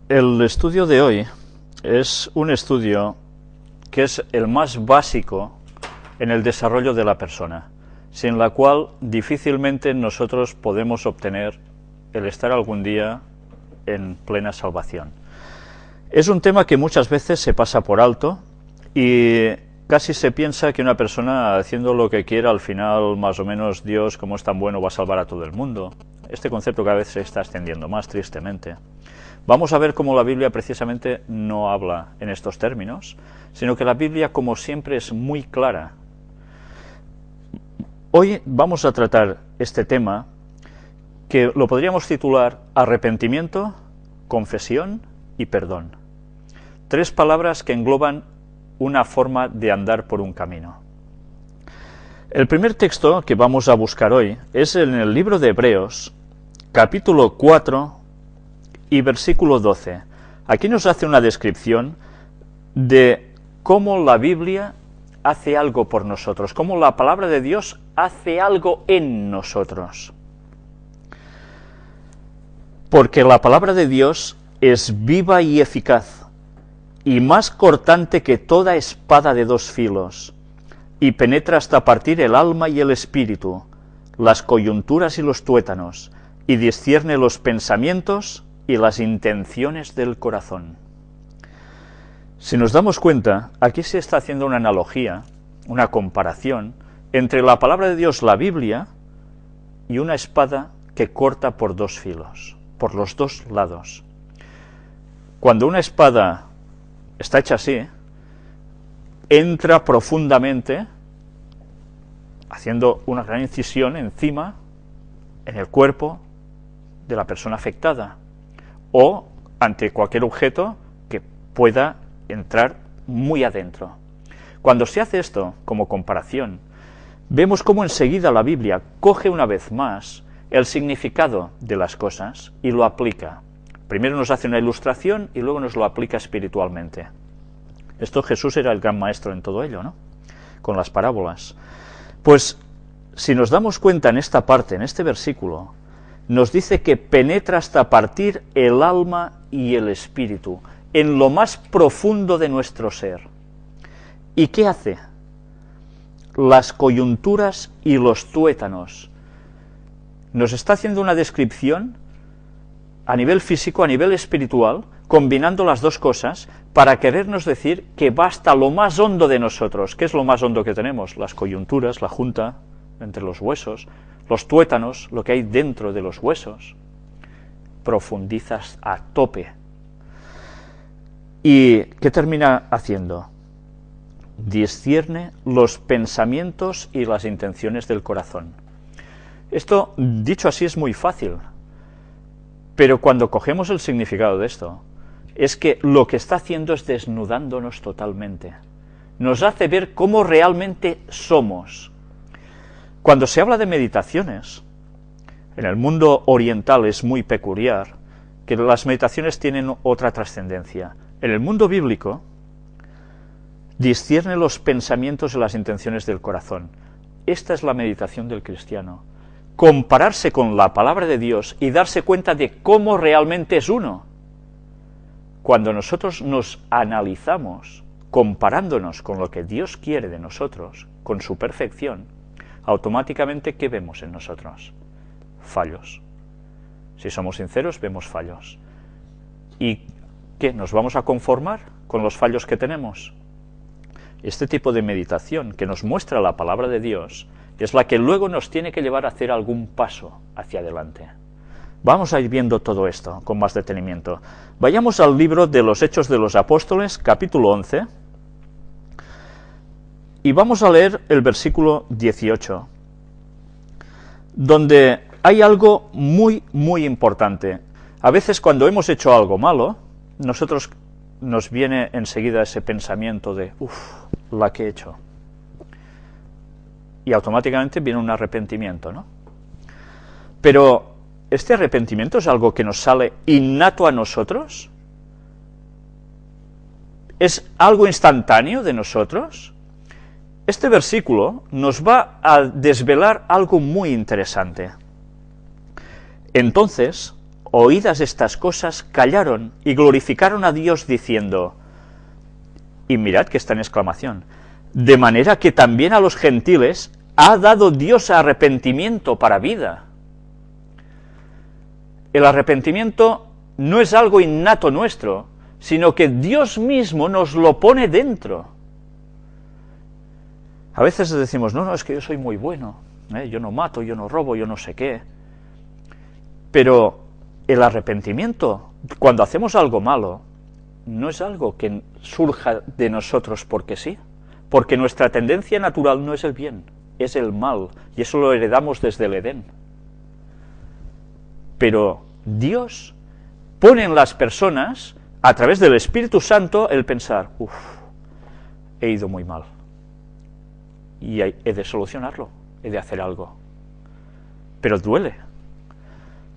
El estudio de hoy es un estudio que es el más básico en el desarrollo de la persona, sin la cual difícilmente nosotros podemos obtener el estar algún día en plena salvación. Es un tema que muchas veces se pasa por alto y casi se piensa que una persona haciendo lo que quiera, al final más o menos Dios, como es tan bueno, va a salvar a todo el mundo. Este concepto cada vez se está extendiendo más, tristemente. Vamos a ver cómo la Biblia precisamente no habla en estos términos, sino que la Biblia, como siempre, es muy clara. Hoy vamos a tratar este tema que lo podríamos titular arrepentimiento, confesión y perdón. Tres palabras que engloban una forma de andar por un camino. El primer texto que vamos a buscar hoy es en el libro de Hebreos, capítulo 4 y versículo 12. Aquí nos hace una descripción de cómo la Biblia hace algo por nosotros, cómo la palabra de Dios hace algo en nosotros. Porque la palabra de Dios es viva y eficaz, y más cortante que toda espada de dos filos, y penetra hasta partir el alma y el espíritu, las coyunturas y los tuétanos, y discierne los pensamientos y las intenciones del corazón. Si nos damos cuenta, aquí se está haciendo una analogía, una comparación, entre la palabra de Dios, la Biblia, y una espada que corta por dos filos, por los dos lados. Cuando una espada está hecha así, entra profundamente, haciendo una gran incisión encima, en el cuerpo de la persona afectada, o ante cualquier objeto que pueda entrar muy adentro. Cuando se hace esto, como comparación, vemos cómo enseguida la Biblia coge una vez más el significado de las cosas y lo aplica. Primero nos hace una ilustración y luego nos lo aplica espiritualmente. Esto Jesús era el gran maestro en todo ello, ¿no? Con las parábolas. Pues, si nos damos cuenta en esta parte, en este versículo, nos dice que penetra hasta partir el alma y el espíritu, en lo más profundo de nuestro ser. ¿Y qué hace? Las coyunturas y los tuétanos. Nos está haciendo una descripción a nivel físico, a nivel espiritual, combinando las dos cosas, para querernos decir que va hasta lo más hondo de nosotros. ¿Qué es lo más hondo que tenemos? Las coyunturas, la junta entre los huesos, los tuétanos, lo que hay dentro de los huesos. Profundizas a tope. ¿Y qué termina haciendo? Discierne los pensamientos y las intenciones del corazón. Esto, dicho así, es muy fácil. Pero cuando cogemos el significado de esto, es que lo que está haciendo es desnudándonos totalmente. Nos hace ver cómo realmente somos. Cuando se habla de meditaciones, en el mundo oriental es muy peculiar que las meditaciones tienen otra trascendencia. En el mundo bíblico, discierne los pensamientos y las intenciones del corazón. Esta es la meditación del cristiano. Compararse con la palabra de Dios y darse cuenta de cómo realmente es uno. Cuando nosotros nos analizamos, comparándonos con lo que Dios quiere de nosotros, con su perfección, automáticamente, ¿qué vemos en nosotros? Fallos. Si somos sinceros, vemos fallos. ¿Y qué? ¿Nos vamos a conformar con los fallos que tenemos? Este tipo de meditación que nos muestra la palabra de Dios es la que luego nos tiene que llevar a hacer algún paso hacia adelante. Vamos a ir viendo todo esto con más detenimiento. Vayamos al libro de los Hechos de los Apóstoles, capítulo 11, y vamos a leer el versículo 18, donde hay algo muy, muy importante. A veces cuando hemos hecho algo malo, nos viene enseguida ese pensamiento de, la que he hecho. Y automáticamente viene un arrepentimiento, ¿no? Pero, ¿este arrepentimiento es algo que nos sale innato a nosotros? ¿Es algo instantáneo de nosotros? Este versículo nos va a desvelar algo muy interesante. Entonces, oídas estas cosas, callaron y glorificaron a Dios diciendo, y mirad que está en exclamación, de manera que también a los gentiles ha dado Dios arrepentimiento para vida. El arrepentimiento no es algo innato nuestro, sino que Dios mismo nos lo pone dentro. A veces decimos, no, es que yo soy muy bueno, yo no mato, yo no robo, yo no sé qué. Pero el arrepentimiento, cuando hacemos algo malo, no es algo que surja de nosotros porque sí, porque nuestra tendencia natural no es el bien, es el mal, y eso lo heredamos desde el Edén. Pero Dios pone en las personas, a través del Espíritu Santo, el pensar, he ido muy mal, y he de solucionarlo, he de hacer algo. Pero duele.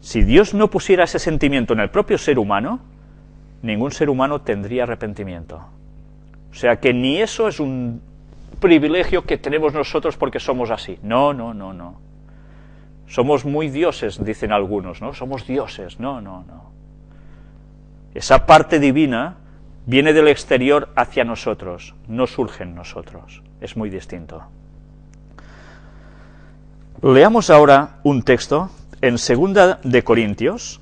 Si Dios no pusiera ese sentimiento en el propio ser humano, ningún ser humano tendría arrepentimiento. O sea que ni eso es un privilegio que tenemos nosotros porque somos así. No. Somos muy dioses, dicen algunos, ¿no? Somos dioses. No. Esa parte divina viene del exterior hacia nosotros, no surge en nosotros. Es muy distinto. Leamos ahora un texto en 2 de Corintios,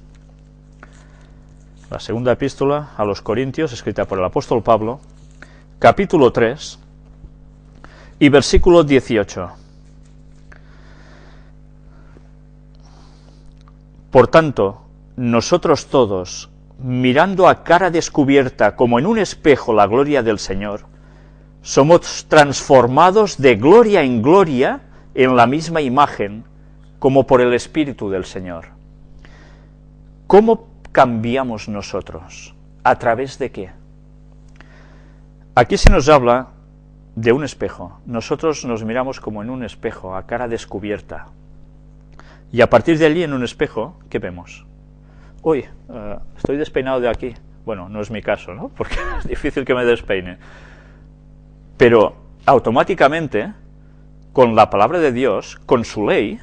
la segunda epístola a los Corintios, escrita por el apóstol Pablo, capítulo 3 y versículo 18. Por tanto, nosotros todos, mirando a cara descubierta como en un espejo la gloria del Señor, somos transformados de gloria en gloria en la misma imagen, como por el Espíritu del Señor. ¿Cómo cambiamos nosotros? ¿A través de qué? Aquí se nos habla de un espejo. Nosotros nos miramos como en un espejo, a cara descubierta. Y a partir de allí, en un espejo, ¿qué vemos? Uy, estoy despeinado de aquí. Bueno, no es mi caso, ¿no? Porque es difícil que me despeine. Pero automáticamente, con la palabra de Dios, con su ley,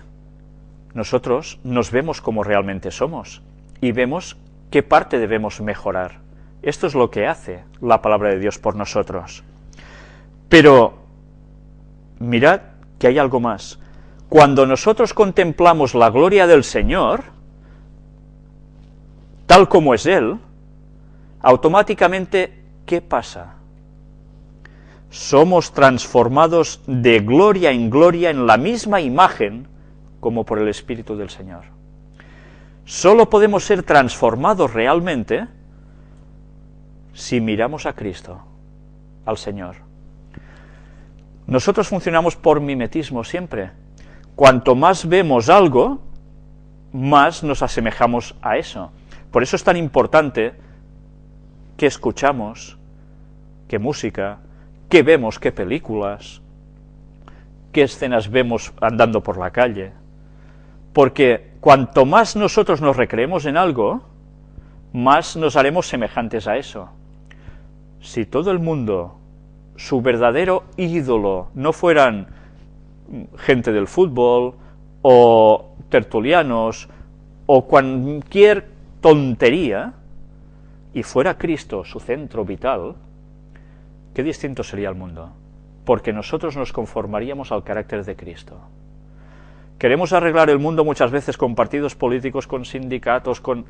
nosotros nos vemos como realmente somos y vemos qué parte debemos mejorar. Esto es lo que hace la palabra de Dios por nosotros. Pero mirad que hay algo más. Cuando nosotros contemplamos la gloria del Señor, tal como es Él, automáticamente, ¿qué pasa? Somos transformados de gloria en gloria en la misma imagen como por el Espíritu del Señor. Solo podemos ser transformados realmente si miramos a Cristo, al Señor. Nosotros funcionamos por mimetismo siempre. Cuanto más vemos algo, más nos asemejamos a eso. Por eso es tan importante qué escuchamos, qué música, qué vemos, qué películas, qué escenas vemos andando por la calle. Porque cuanto más nosotros nos recreemos en algo, más nos haremos semejantes a eso. Si todo el mundo, su verdadero ídolo, no fueran gente del fútbol, o tertulianos, o cualquier tontería, y fuera Cristo su centro vital, qué distinto sería el mundo, porque nosotros nos conformaríamos al carácter de Cristo. Queremos arreglar el mundo muchas veces con partidos políticos, con sindicatos, con...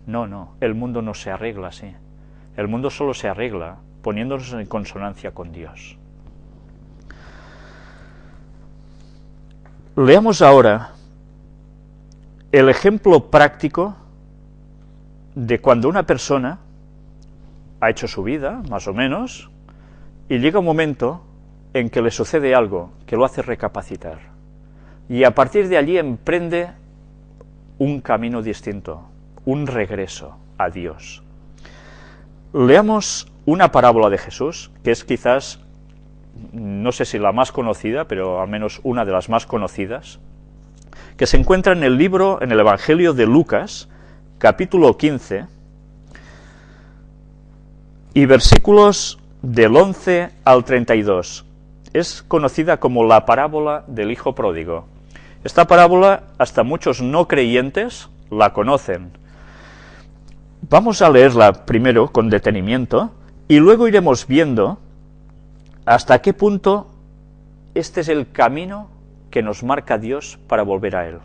No, el mundo no se arregla así. El mundo solo se arregla poniéndonos en consonancia con Dios. Leamos ahora el ejemplo práctico de cuando una persona ha hecho su vida, más o menos, y llega un momento en que le sucede algo que lo hace recapacitar. Y a partir de allí emprende un camino distinto, un regreso a Dios. Leamos una parábola de Jesús, que es quizás, no sé si la más conocida, pero al menos una de las más conocidas, que se encuentra en el libro, en el Evangelio de Lucas, capítulo 15, y versículos del 11 al 32. Es conocida como la parábola del Hijo Pródigo. Esta parábola, hasta muchos no creyentes la conocen. Vamos a leerla primero con detenimiento y luego iremos viendo hasta qué punto este es el camino que nos marca Dios para volver a Él.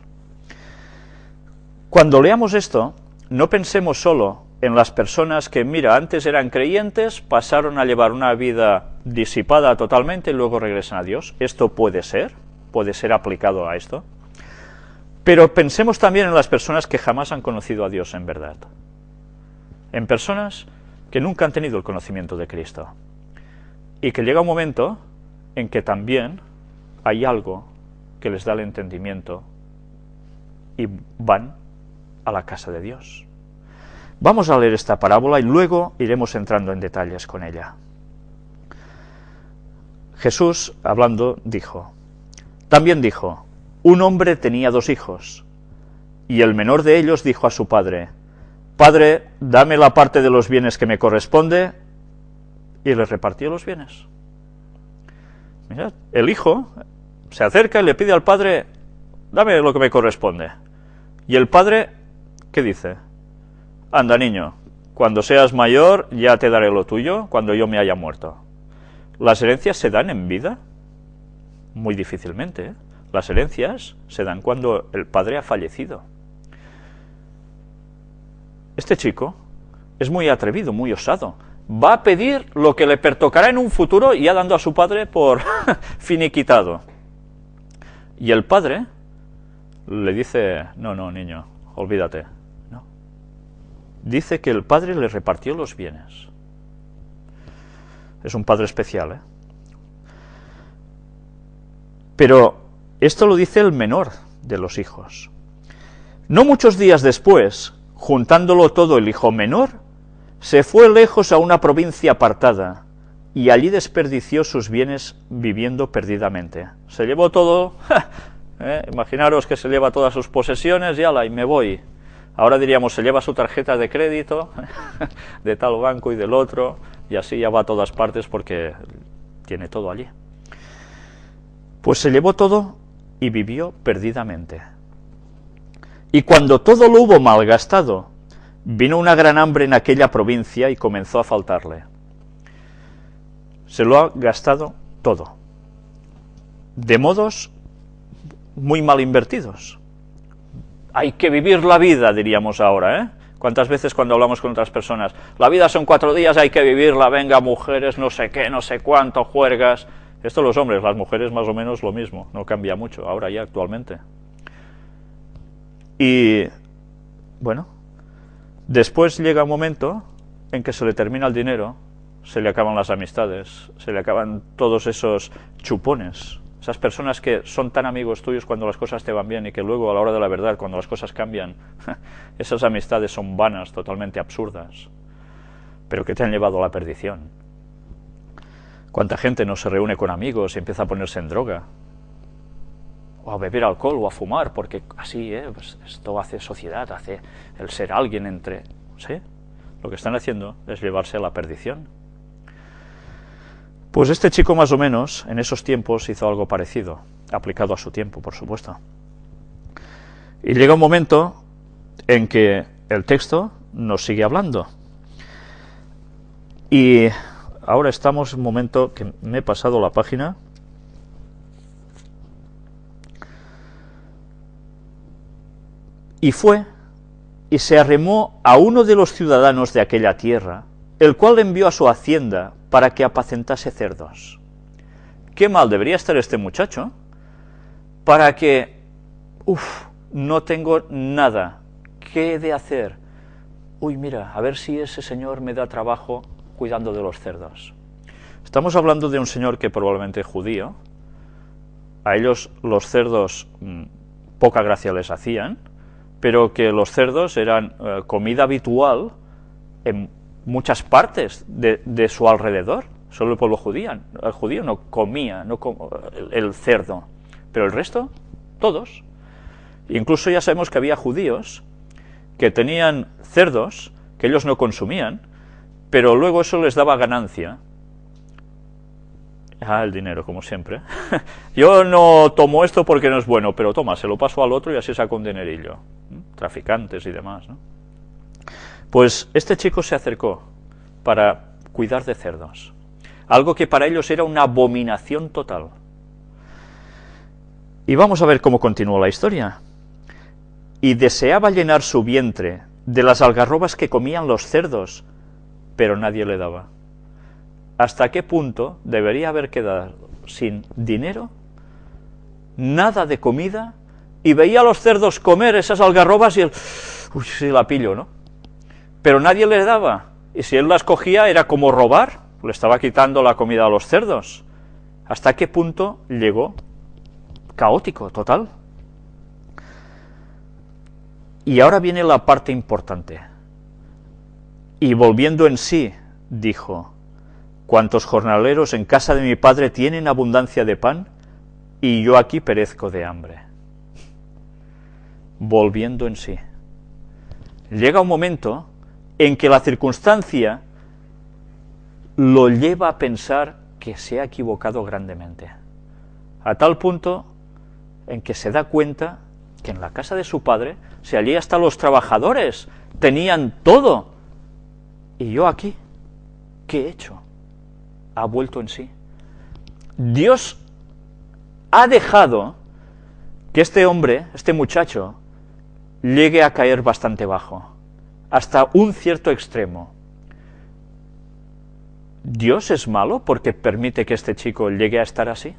Cuando leamos esto, no pensemos solo en las personas que, mira, antes eran creyentes, pasaron a llevar una vida disipada totalmente y luego regresan a Dios. Esto puede ser aplicado a esto. Pero pensemos también en las personas que jamás han conocido a Dios en verdad. En personas que nunca han tenido el conocimiento de Cristo. Y que llega un momento en que también hay algo que les da el entendimiento y van a la casa de Dios. Vamos a leer esta parábola y luego iremos entrando en detalles con ella. Jesús, hablando, también dijo, un hombre tenía 2 hijos, y el menor de ellos dijo a su padre, Padre, dame la parte de los bienes que me corresponde, y les repartió los bienes. Mirad, el hijo se acerca y le pide al padre, dame lo que me corresponde. Y el padre, ¿qué dice? Anda, niño, cuando seas mayor ya te daré lo tuyo, cuando yo me haya muerto. ¿Las herencias se dan en vida? Muy difícilmente, ¿eh? Las herencias se dan cuando el padre ha fallecido. Este chico es muy atrevido, muy osado. Va a pedir lo que le pertocará en un futuro, ya dando a su padre por finiquitado. Y el padre le dice, no, niño, olvídate. No. Dice que el padre le repartió los bienes. Es un padre especial, ¿eh? Pero esto lo dice el menor de los hijos. No muchos días después, juntándolo todo el hijo menor, se fue lejos a una provincia apartada, y allí desperdició sus bienes viviendo perdidamente. Se llevó todo, imaginaros que se lleva todas sus posesiones y me voy. Ahora diríamos, se lleva su tarjeta de crédito de tal banco y del otro, y así ya va a todas partes porque tiene todo allí. Pues se llevó todo y vivió perdidamente. Y cuando todo lo hubo malgastado, vino una gran hambre en aquella provincia y comenzó a faltarle. Se lo ha gastado todo, de modos muy mal invertidos. Hay que vivir la vida, diríamos ahora, ¿eh? ¿Cuántas veces cuando hablamos con otras personas? La vida son 4 días, hay que vivirla, venga, mujeres, no sé qué, no sé cuánto, juergas. Esto los hombres, las mujeres más o menos lo mismo, no cambia mucho, ahora ya actualmente. Y, bueno, después llega un momento en que se le termina el dinero, se le acaban las amistades, se le acaban todos esos chupones, esas personas que son tan amigos tuyos cuando las cosas te van bien y que luego a la hora de la verdad, cuando las cosas cambian, esas amistades son vanas, totalmente absurdas, pero que te han llevado a la perdición. ¿Cuánta gente no se reúne con amigos y empieza a ponerse en droga? O a beber alcohol o a fumar, porque así, pues esto hace sociedad, hace el ser alguien entre... ¿Sí? Lo que están haciendo es llevarse a la perdición. Pues este chico más o menos en esos tiempos hizo algo parecido, aplicado a su tiempo, por supuesto. Y llega un momento en que el texto nos sigue hablando. Y ahora estamos en un momento que me he pasado la página. Y fue y se arremó a uno de los ciudadanos de aquella tierra, el cual le envió a su hacienda para que apacentase cerdos. Qué mal debería estar este muchacho para que, no tengo nada, ¿qué he de hacer? Uy, mira, a ver si ese señor me da trabajo cuidando de los cerdos. Estamos hablando de un señor que probablemente es judío, a ellos los cerdos poca gracia les hacían, pero que los cerdos eran comida habitual en muchas partes de su alrededor. Solo el pueblo judío no comía el cerdo, pero el resto, todos. Incluso ya sabemos que había judíos que tenían cerdos que ellos no consumían, pero luego eso les daba ganancia. El dinero, como siempre. Yo no tomo esto porque no es bueno, pero toma, se lo paso al otro y así saco un dinerillo. Traficantes y demás, ¿no? Pues este chico se acercó para cuidar de cerdos, algo que para ellos era una abominación total. Y vamos a ver cómo continuó la historia. Y deseaba llenar su vientre de las algarrobas que comían los cerdos, pero nadie le daba. ¿Hasta qué punto debería haber quedado sin dinero, nada de comida, y veía a los cerdos comer esas algarrobas y él, uy, sí la pillo, ¿no? Pero nadie le daba, y si él las cogía era como robar, le estaba quitando la comida a los cerdos. ¿Hasta qué punto llegó? Caótico, total. Y ahora viene la parte importante. Y volviendo en sí, dijo: ¿cuántos jornaleros en casa de mi padre tienen abundancia de pan, y yo aquí perezco de hambre? Volviendo en sí. Llega un momento en que la circunstancia lo lleva a pensar que se ha equivocado grandemente, a tal punto en que se da cuenta que en la casa de su padre, si allí hasta los trabajadores tenían todo, y yo aquí, ¿qué he hecho? Ha vuelto en sí. Dios ha dejado que este hombre, este muchacho, llegue a caer bastante bajo, hasta un cierto extremo. ¿Dios es malo porque permite que este chico llegue a estar así?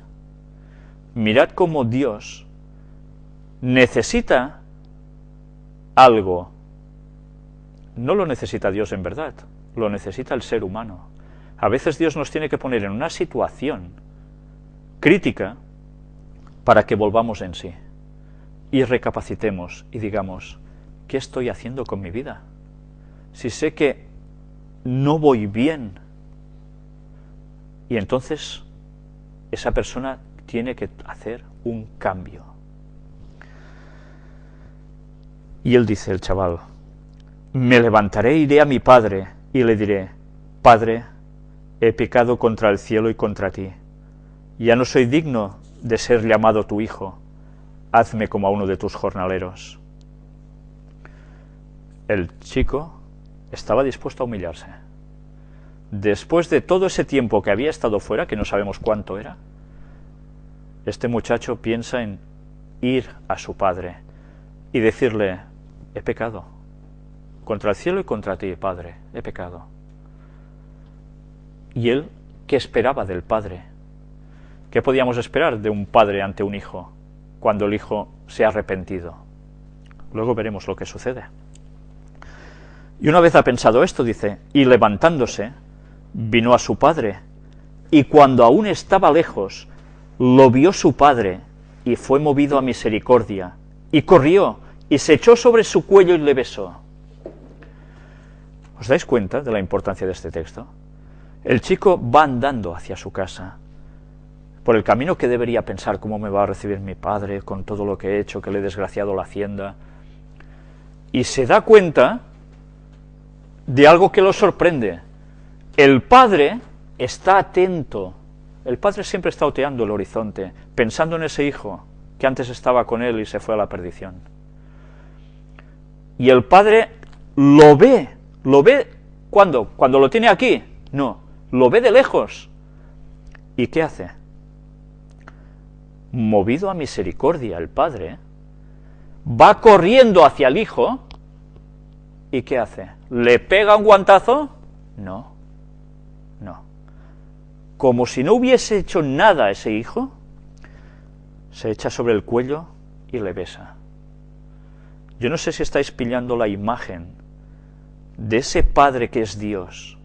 Mirad cómo Dios necesita algo. No lo necesita Dios en verdad, lo necesita el ser humano. A veces Dios nos tiene que poner en una situación crítica para que volvamos en sí y recapacitemos y digamos: ¿qué estoy haciendo con mi vida? Si sé que no voy bien. Y entonces esa persona tiene que hacer un cambio. Y él dice, el chaval: me levantaré e iré a mi padre y le diré: Padre, he pecado contra el cielo y contra ti. Ya no soy digno de ser llamado tu hijo. Hazme como a uno de tus jornaleros. El chico estaba dispuesto a humillarse. Después de todo ese tiempo que había estado fuera, que no sabemos cuánto era, este muchacho piensa en ir a su padre y decirle: he pecado contra el cielo y contra ti, Padre, he pecado. ¿Y él qué esperaba del padre? ¿Qué podíamos esperar de un padre ante un hijo cuando el hijo se ha arrepentido? Luego veremos lo que sucede. Y una vez ha pensado esto, dice: y levantándose, vino a su padre, y cuando aún estaba lejos, lo vio su padre, y fue movido a misericordia, y corrió, y se echó sobre su cuello y le besó. ¿Os dais cuenta de la importancia de este texto? El chico va andando hacia su casa, por el camino que debería pensar: ¿cómo me va a recibir mi padre con todo lo que he hecho, que le he desgraciado la hacienda? Y se da cuenta de algo que lo sorprende. El padre está atento. El padre siempre está oteando el horizonte, pensando en ese hijo que antes estaba con él y se fue a la perdición. Y el padre lo ve ¿cuándo? ¿Cuando lo tiene aquí? No, lo ve de lejos. ¿Y qué hace? Movido a misericordia, el padre va corriendo hacia el hijo. ¿Y qué hace? ¿Le pega un guantazo? No. Como si no hubiese hecho nada a ese hijo, se echa sobre el cuello y le besa. Yo no sé si estáis pillando la imagen de ese Padre que es Dios,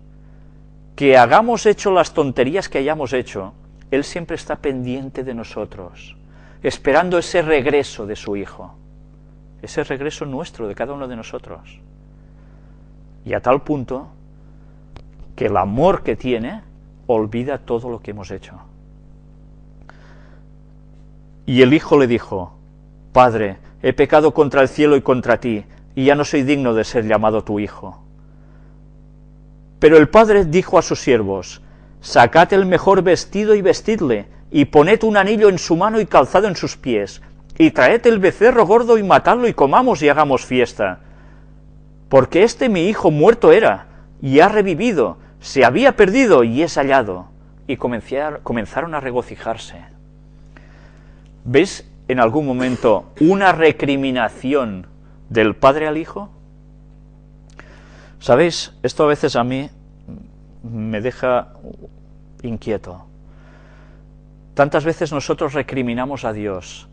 que hagamos hecho las tonterías que hayamos hecho, Él siempre está pendiente de nosotros, esperando ese regreso de su Hijo, ese regreso nuestro, de cada uno de nosotros. Y a tal punto que el amor que tiene olvida todo lo que hemos hecho. Y el hijo le dijo: Padre, he pecado contra el cielo y contra ti, y ya no soy digno de ser llamado tu hijo. Pero el padre dijo a sus siervos: Sacad el mejor vestido y vestidle, y poned un anillo en su mano y calzado en sus pies, y traed el becerro gordo y matadlo y comamos y hagamos fiesta. porque este mi hijo muerto era, y ha revivido, se había perdido y es hallado. Y comenzaron a regocijarse. ¿Ves en algún momento una recriminación del padre al hijo? ¿Sabéis? Esto a veces a mí me deja inquieto. Tantas veces nosotros recriminamos a Dios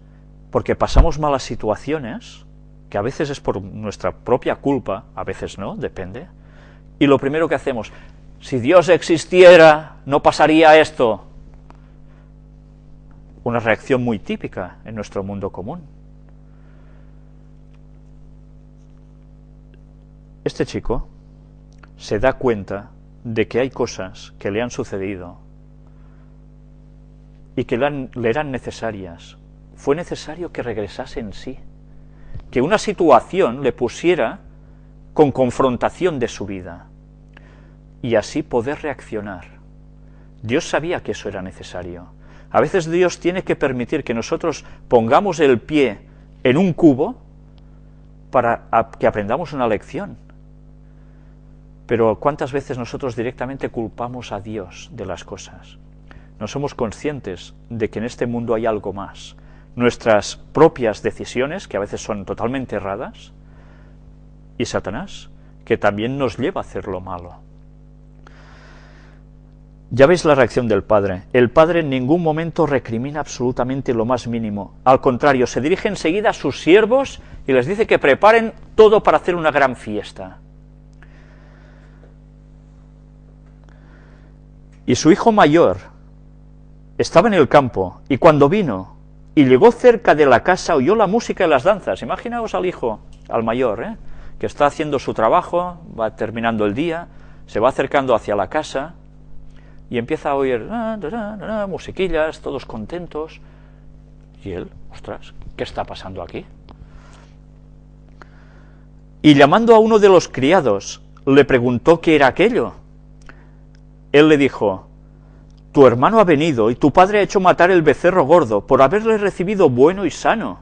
porque pasamos malas situaciones, que a veces es por nuestra propia culpa, a veces no, depende, y lo primero que hacemos, si Dios existiera, no pasaría esto. Una reacción muy típica en nuestro mundo común. Este chico se da cuenta de que hay cosas que le han sucedido y que le eran necesarias. Fue necesario que regresase en sí, que una situación le pusiera con confrontación de su vida, y así poder reaccionar. Dios sabía que eso era necesario. A veces Dios tiene que permitir que nosotros pongamos el pie en un cubo para que aprendamos una lección. Pero ¿cuántas veces nosotros directamente culpamos a Dios de las cosas? No somos conscientes de que en este mundo hay algo más. Nuestras propias decisiones, que a veces son totalmente erradas, y Satanás, que también nos lleva a hacer lo malo. Ya veis la reacción del padre. El padre en ningún momento recrimina absolutamente lo más mínimo. Al contrario, se dirige enseguida a sus siervos y les dice que preparen todo para hacer una gran fiesta. Y su hijo mayor estaba en el campo, y cuando vino y llegó cerca de la casa, oyó la música y las danzas. Imaginaos al hijo, al mayor, que está haciendo su trabajo, va terminando el día, se va acercando hacia la casa, y empieza a oír musiquillas, todos contentos, y él, ostras, ¿qué está pasando aquí? Y llamando a uno de los criados, le preguntó qué era aquello. Él le dijo, tu hermano ha venido y tu padre ha hecho matar el becerro gordo por haberle recibido bueno y sano.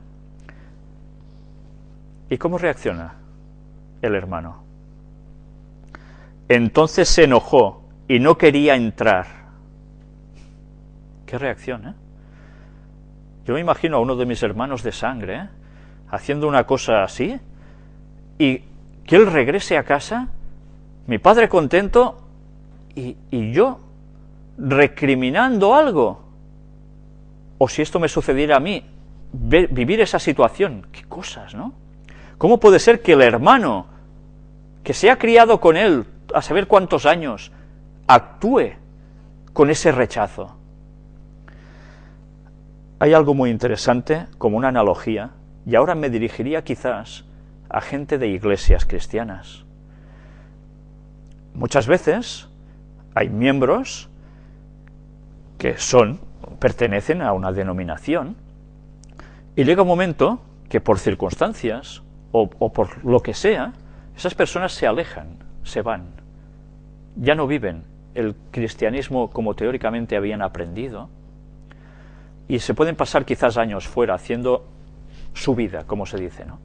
¿Y cómo reacciona el hermano? Entonces se enojó y no quería entrar. ¿Qué reacción, Yo me imagino a uno de mis hermanos de sangre, haciendo una cosa así, y que él regrese a casa, mi padre contento, y yo recriminando algo. O si esto me sucediera a mí, vivir esa situación. Qué cosas, ¿no? ¿Cómo puede ser que el hermano, que se ha criado con él a saber cuántos años, actúe con ese rechazo? Hay algo muy interesante, como una analogía, y ahora me dirigiría quizás a gente de iglesias cristianas. Muchas veces hay miembros que pertenecen a una denominación, y llega un momento que por circunstancias o por lo que sea, esas personas se alejan, se van, ya no viven el cristianismo como teóricamente habían aprendido, y se pueden pasar quizás años fuera haciendo su vida, como se dice, ¿no?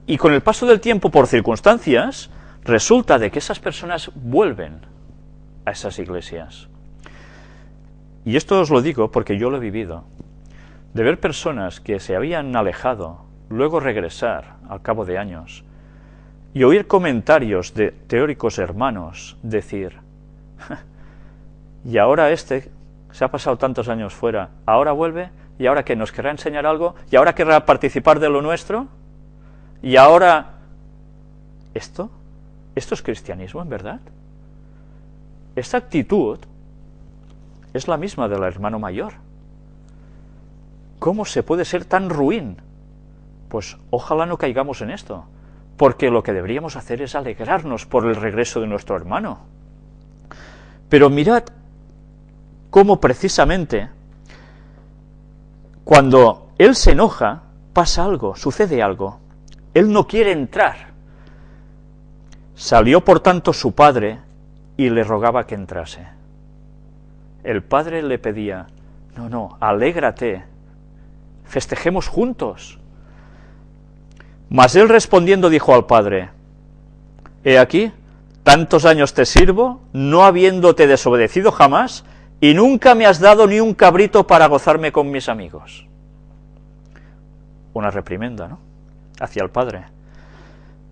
Y con el paso del tiempo, por circunstancias, resulta de que esas personas vuelven a esas iglesias. Y esto os lo digo porque yo lo he vivido, de ver personas que se habían alejado, luego regresar al cabo de años, y oír comentarios de teóricos hermanos decir, y ahora se ha pasado tantos años fuera, ahora vuelve, y ahora que nos querrá enseñar algo, y ahora querrá participar de lo nuestro, y ahora... ¿Esto es cristianismo en verdad? Esta actitud es la misma del hermano mayor. ¿Cómo se puede ser tan ruin? Pues ojalá no caigamos en esto, porque lo que deberíamos hacer es alegrarnos por el regreso de nuestro hermano. Pero mirad cómo precisamente cuando él se enoja, pasa algo, sucede algo. Él no quiere entrar. Salió por tanto su padre y le rogaba que entrase. El padre le pedía, no, alégrate, festejemos juntos. Mas él respondiendo dijo al padre: he aquí, tantos años te sirvo, no habiéndote desobedecido jamás, y nunca me has dado ni un cabrito para gozarme con mis amigos. Una reprimenda, ¿no?, hacia el padre.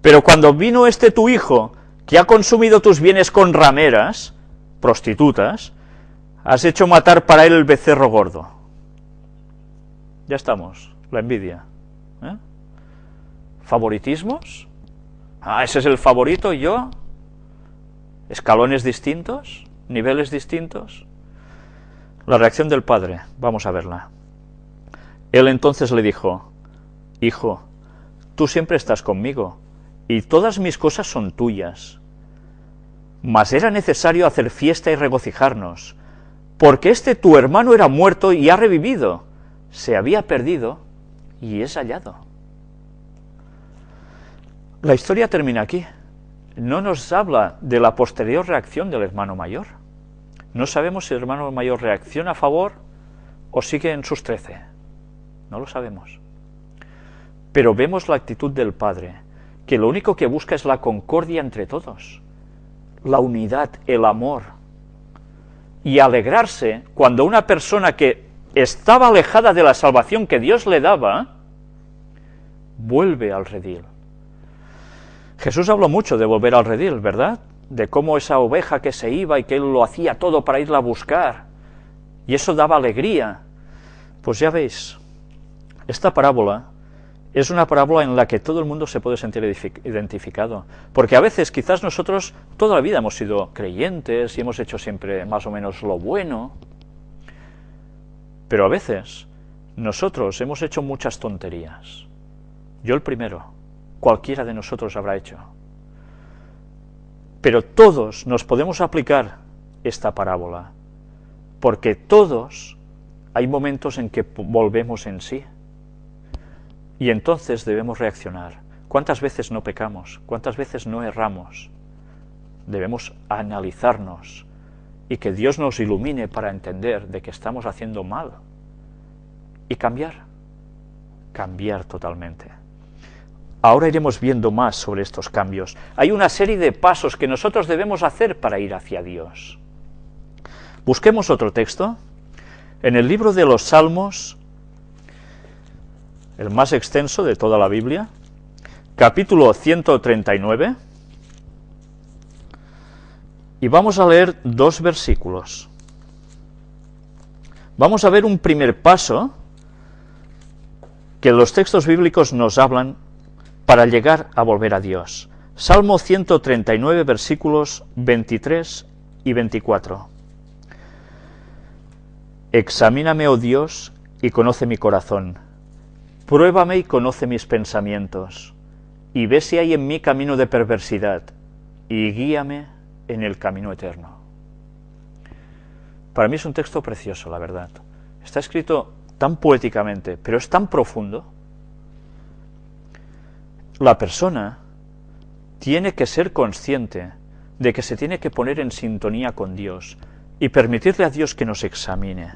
Pero cuando vino este tu hijo, que ha consumido tus bienes con rameras, prostitutas, has hecho matar para él el becerro gordo. Ya estamos, la envidia. ¿Favoritismos? Ese es el favorito y yo. ¿Escalones distintos? ¿Niveles distintos? La reacción del padre, vamos a verla. Él entonces le dijo: hijo, tú siempre estás conmigo, y todas mis cosas son tuyas. Mas era necesario hacer fiesta y regocijarnos, porque este tu hermano era muerto y ha revivido, se había perdido y es hallado. La historia termina aquí. No nos habla de la posterior reacción del hermano mayor. No sabemos si el hermano mayor reacciona a favor o sigue en sus 13. No lo sabemos. Pero vemos la actitud del padre, que lo único que busca es la concordia entre todos, la unidad, el amor, y alegrarse cuando una persona que estaba alejada de la salvación que Dios le daba, vuelve al redil. Jesús habló mucho de volver al redil, ¿verdad? De cómo esa oveja que se iba y que él lo hacía todo para irla a buscar, y eso daba alegría. Pues ya veis, esta parábola es una parábola en la que todo el mundo se puede sentir identificado, porque a veces quizás nosotros toda la vida hemos sido creyentes y hemos hecho siempre más o menos lo bueno, pero a veces nosotros hemos hecho muchas tonterías. Yo el primero, cualquiera de nosotros habrá hecho. Pero todos nos podemos aplicar esta parábola, porque todos hay momentos en que volvemos en sí. Y entonces debemos reaccionar. ¿Cuántas veces no pecamos? ¿Cuántas veces no erramos? Debemos analizarnos y que Dios nos ilumine para entender de que estamos haciendo mal y cambiar totalmente. Ahora iremos viendo más sobre estos cambios. Hay una serie de pasos que nosotros debemos hacer para ir hacia Dios. Busquemos otro texto. En el libro de los Salmos, el más extenso de toda la Biblia, capítulo 139, y vamos a leer 2 versículos. Vamos a ver un primer paso que los textos bíblicos nos hablan para llegar a volver a Dios. Salmo 139, versículos 23 y 24. Examíname, oh Dios, y conoce mi corazón. Pruébame y conoce mis pensamientos, y ve si hay en mí camino de perversidad, y guíame en el camino eterno. Para mí es un texto precioso, la verdad. Está escrito tan poéticamente, pero es tan profundo. La persona tiene que ser consciente de que se tiene que poner en sintonía con Dios y permitirle a Dios que nos examine.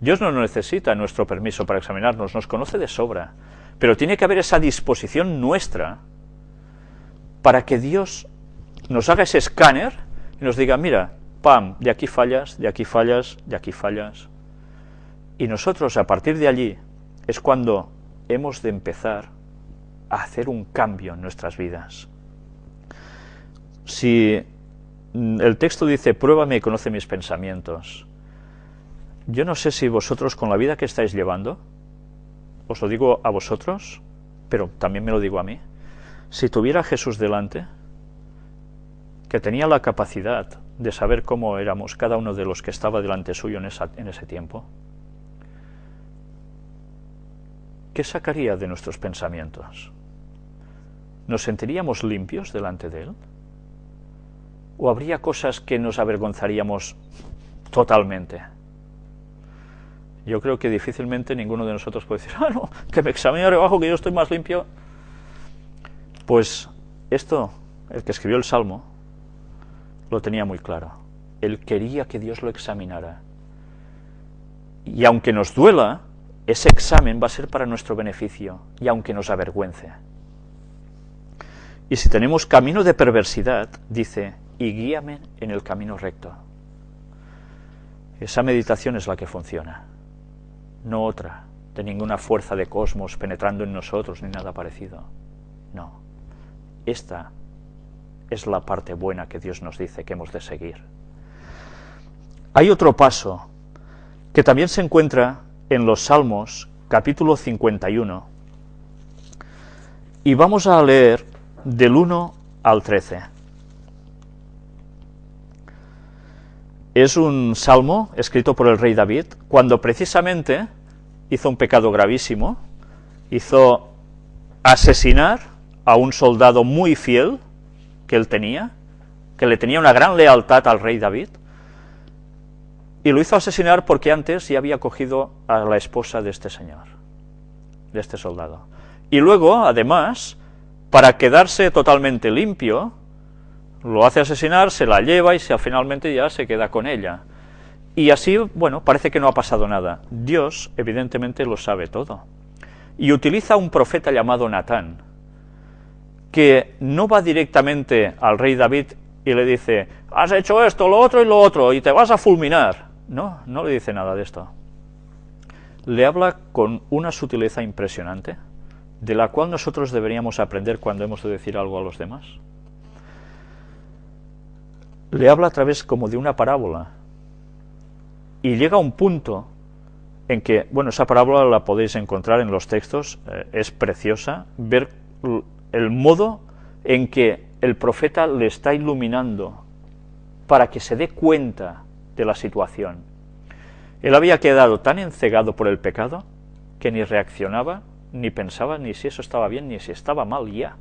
Dios no necesita nuestro permiso para examinarnos, nos conoce de sobra, pero tiene que haber esa disposición nuestra para que Dios nos haga ese escáner y nos diga: mira, pam, de aquí fallas, de aquí fallas, de aquí fallas. Y nosotros, a partir de allí, es cuando hemos de empezar a hacer un cambio en nuestras vidas. Si el texto dice: pruébame y conoce mis pensamientos, yo no sé si vosotros, con la vida que estáis llevando, os lo digo a vosotros, pero también me lo digo a mí, si tuviera a Jesús delante, que tenía la capacidad de saber cómo éramos cada uno de los que estaba delante suyo en ese tiempo, ¿qué sacaría de nuestros pensamientos? ¿Nos sentiríamos limpios delante de Él? ¿O habría cosas que nos avergonzaríamos totalmente? Yo creo que difícilmente ninguno de nosotros puede decir: no, que me examine debajo, que yo estoy más limpio. Pues esto, el que escribió el Salmo, lo tenía muy claro. Él quería que Dios lo examinara. Y aunque nos duela, ese examen va a ser para nuestro beneficio, y aunque nos avergüence. Y si tenemos camino de perversidad, dice, y guíame en el camino recto. Esa meditación es la que funciona, no otra, de ninguna fuerza de cosmos penetrando en nosotros, ni nada parecido. No, esta es la parte buena que Dios nos dice que hemos de seguir. Hay otro paso que también se encuentra en los Salmos, capítulo 51, y vamos a leer del 1 al 13. Es un salmo escrito por el rey David, cuando precisamente hizo un pecado gravísimo, hizo asesinar a un soldado muy fiel que él tenía, que le tenía una gran lealtad al rey David, y lo hizo asesinar porque antes ya había cogido a la esposa de este señor, de este soldado. Y luego, además, para quedarse totalmente limpio, lo hace asesinar, se la lleva y finalmente ya se queda con ella. Y así, bueno, parece que no ha pasado nada. Dios, evidentemente, lo sabe todo. Y utiliza un profeta llamado Natán, que no va directamente al rey David y le dice, has hecho esto, lo otro y lo otro, y te vas a fulminar. No, no le dice nada de esto. Le habla con una sutileza impresionante, de la cual nosotros deberíamos aprender cuando hemos de decir algo a los demás. Le habla a través como de una parábola, y llega a un punto en que, bueno, esa parábola la podéis encontrar en los textos, es preciosa, ver el modo en que el profeta le está iluminando para que se dé cuenta de la situación. Él había quedado tan encegado por el pecado que ni reaccionaba, ni pensaba ni si eso estaba bien, ni si estaba mal ya.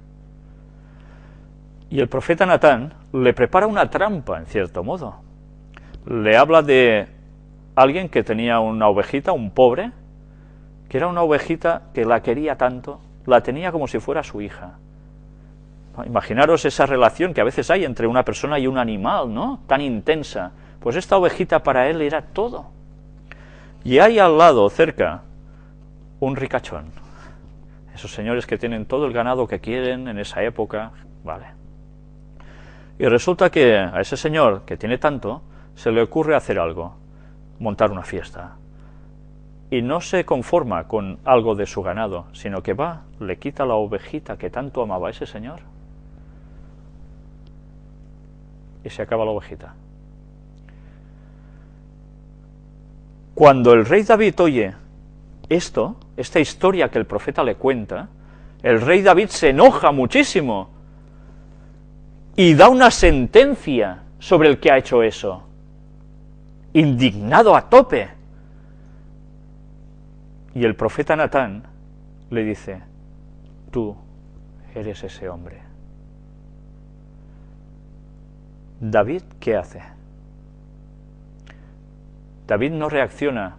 Y el profeta Natán le prepara una trampa, en cierto modo. Le habla de alguien que tenía una ovejita, un pobre, que era una ovejita que la quería tanto, la tenía como si fuera su hija. Imaginaros esa relación que a veces hay entre una persona y un animal, ¿no? Tan intensa. Pues esta ovejita para él era todo. Y hay al lado, cerca, un ricachón. Esos señores que tienen todo el ganado que quieren en esa época, vale. Y resulta que a ese señor que tiene tanto, se le ocurre hacer algo, montar una fiesta. Y no se conforma con algo de su ganado, sino que va, le quita la ovejita que tanto amaba a ese señor, y se acaba la ovejita. Cuando el rey David oye esto, esta historia que el profeta le cuenta, el rey David se enoja muchísimo y da una sentencia sobre el que ha hecho eso, indignado a tope. Y el profeta Natán le dice, tú eres ese hombre. David, ¿qué hace? David no reacciona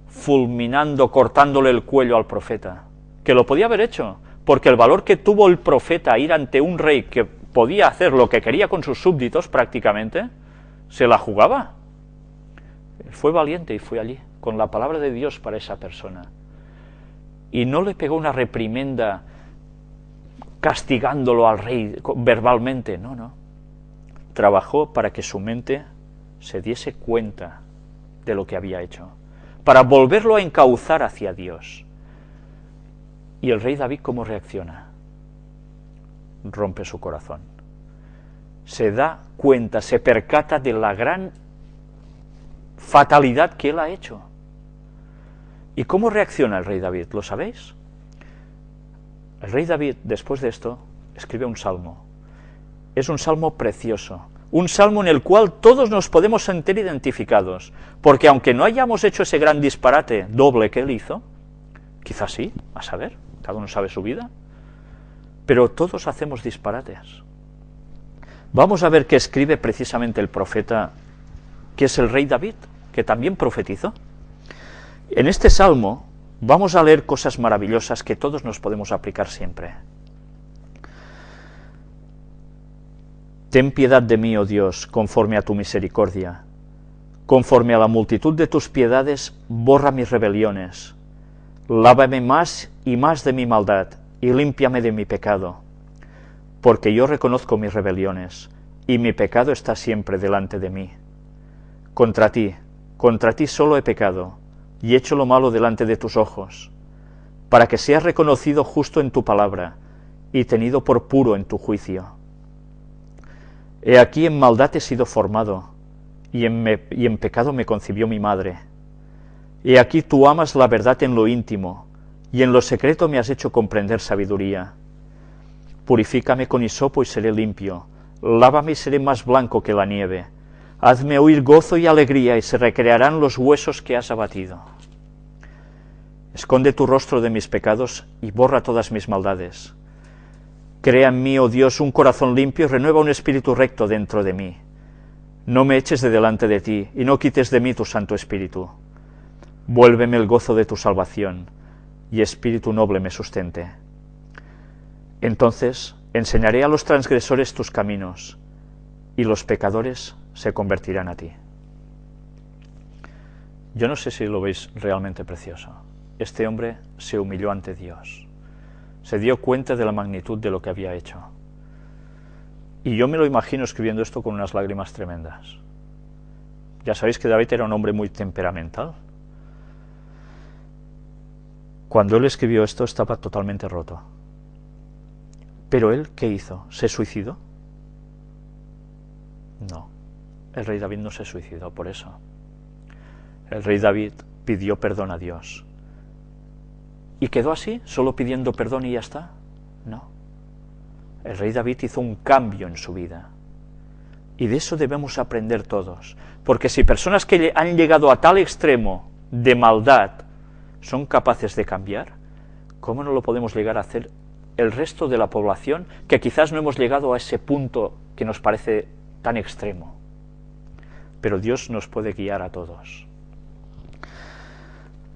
fulminando, cortándole el cuello al profeta, que lo podía haber hecho, porque el valor que tuvo el profeta a ir ante un rey que podía hacer lo que quería con sus súbditos prácticamente, se la jugaba. Fue valiente y fue allí, con la palabra de Dios para esa persona. Y no le pegó una reprimenda castigándolo al rey verbalmente, no, no. Trabajó para que su mente se diese cuenta de lo que había hecho, para volverlo a encauzar hacia Dios. ¿Y el rey David cómo reacciona? Rompe su corazón. Se da cuenta, se percata de la gran fatalidad que él ha hecho. ¿Y cómo reacciona el rey David? ¿Lo sabéis? El rey David, después de esto, escribe un salmo. Es un salmo precioso, un salmo en el cual todos nos podemos sentir identificados, porque aunque no hayamos hecho ese gran disparate doble que él hizo, quizás sí, a saber, cada uno sabe su vida, pero todos hacemos disparates. Vamos a ver qué escribe precisamente el profeta, que es el rey David, que también profetizó. En este salmo vamos a leer cosas maravillosas que todos nos podemos aplicar siempre. Ten piedad de mí, oh Dios, conforme a tu misericordia. Conforme a la multitud de tus piedades, borra mis rebeliones. Lávame más y más de mi maldad, y límpiame de mi pecado. porque yo reconozco mis rebeliones, y mi pecado está siempre delante de mí. Contra ti solo he pecado, y hecho lo malo delante de tus ojos, para que seas reconocido justo en tu palabra, y tenido por puro en tu juicio. He aquí en maldad he sido formado, y en pecado me concibió mi madre. He aquí tú amas la verdad en lo íntimo, y en lo secreto me has hecho comprender sabiduría. Purifícame con hisopo y seré limpio, lávame y seré más blanco que la nieve. Hazme oír gozo y alegría, y se recrearán los huesos que has abatido. Esconde tu rostro de mis pecados, y borra todas mis maldades. Crea en mí, oh Dios, un corazón limpio, y renueva un espíritu recto dentro de mí. No me eches de delante de ti, y no quites de mí tu Santo Espíritu. Vuélveme el gozo de tu salvación, y espíritu noble me sustente. Entonces enseñaré a los transgresores tus caminos, y los pecadores se convertirán a ti. Yo no sé si lo veis realmente precioso. Este hombre se humilló ante Dios. Se dio cuenta de la magnitud de lo que había hecho. Y yo me lo imagino escribiendo esto con unas lágrimas tremendas. Ya sabéis que David era un hombre muy temperamental. Cuando él escribió esto estaba totalmente roto. Pero él, ¿qué hizo? ¿Se suicidó? No, el rey David no se suicidó por eso. El rey David pidió perdón a Dios. ¿Y quedó así, solo pidiendo perdón y ya está? No. El rey David hizo un cambio en su vida. Y de eso debemos aprender todos. Porque si personas que han llegado a tal extremo de maldad son capaces de cambiar, ¿cómo no lo podemos llegar a hacer el resto de la población, que quizás no hemos llegado a ese punto que nos parece tan extremo? Pero Dios nos puede guiar a todos.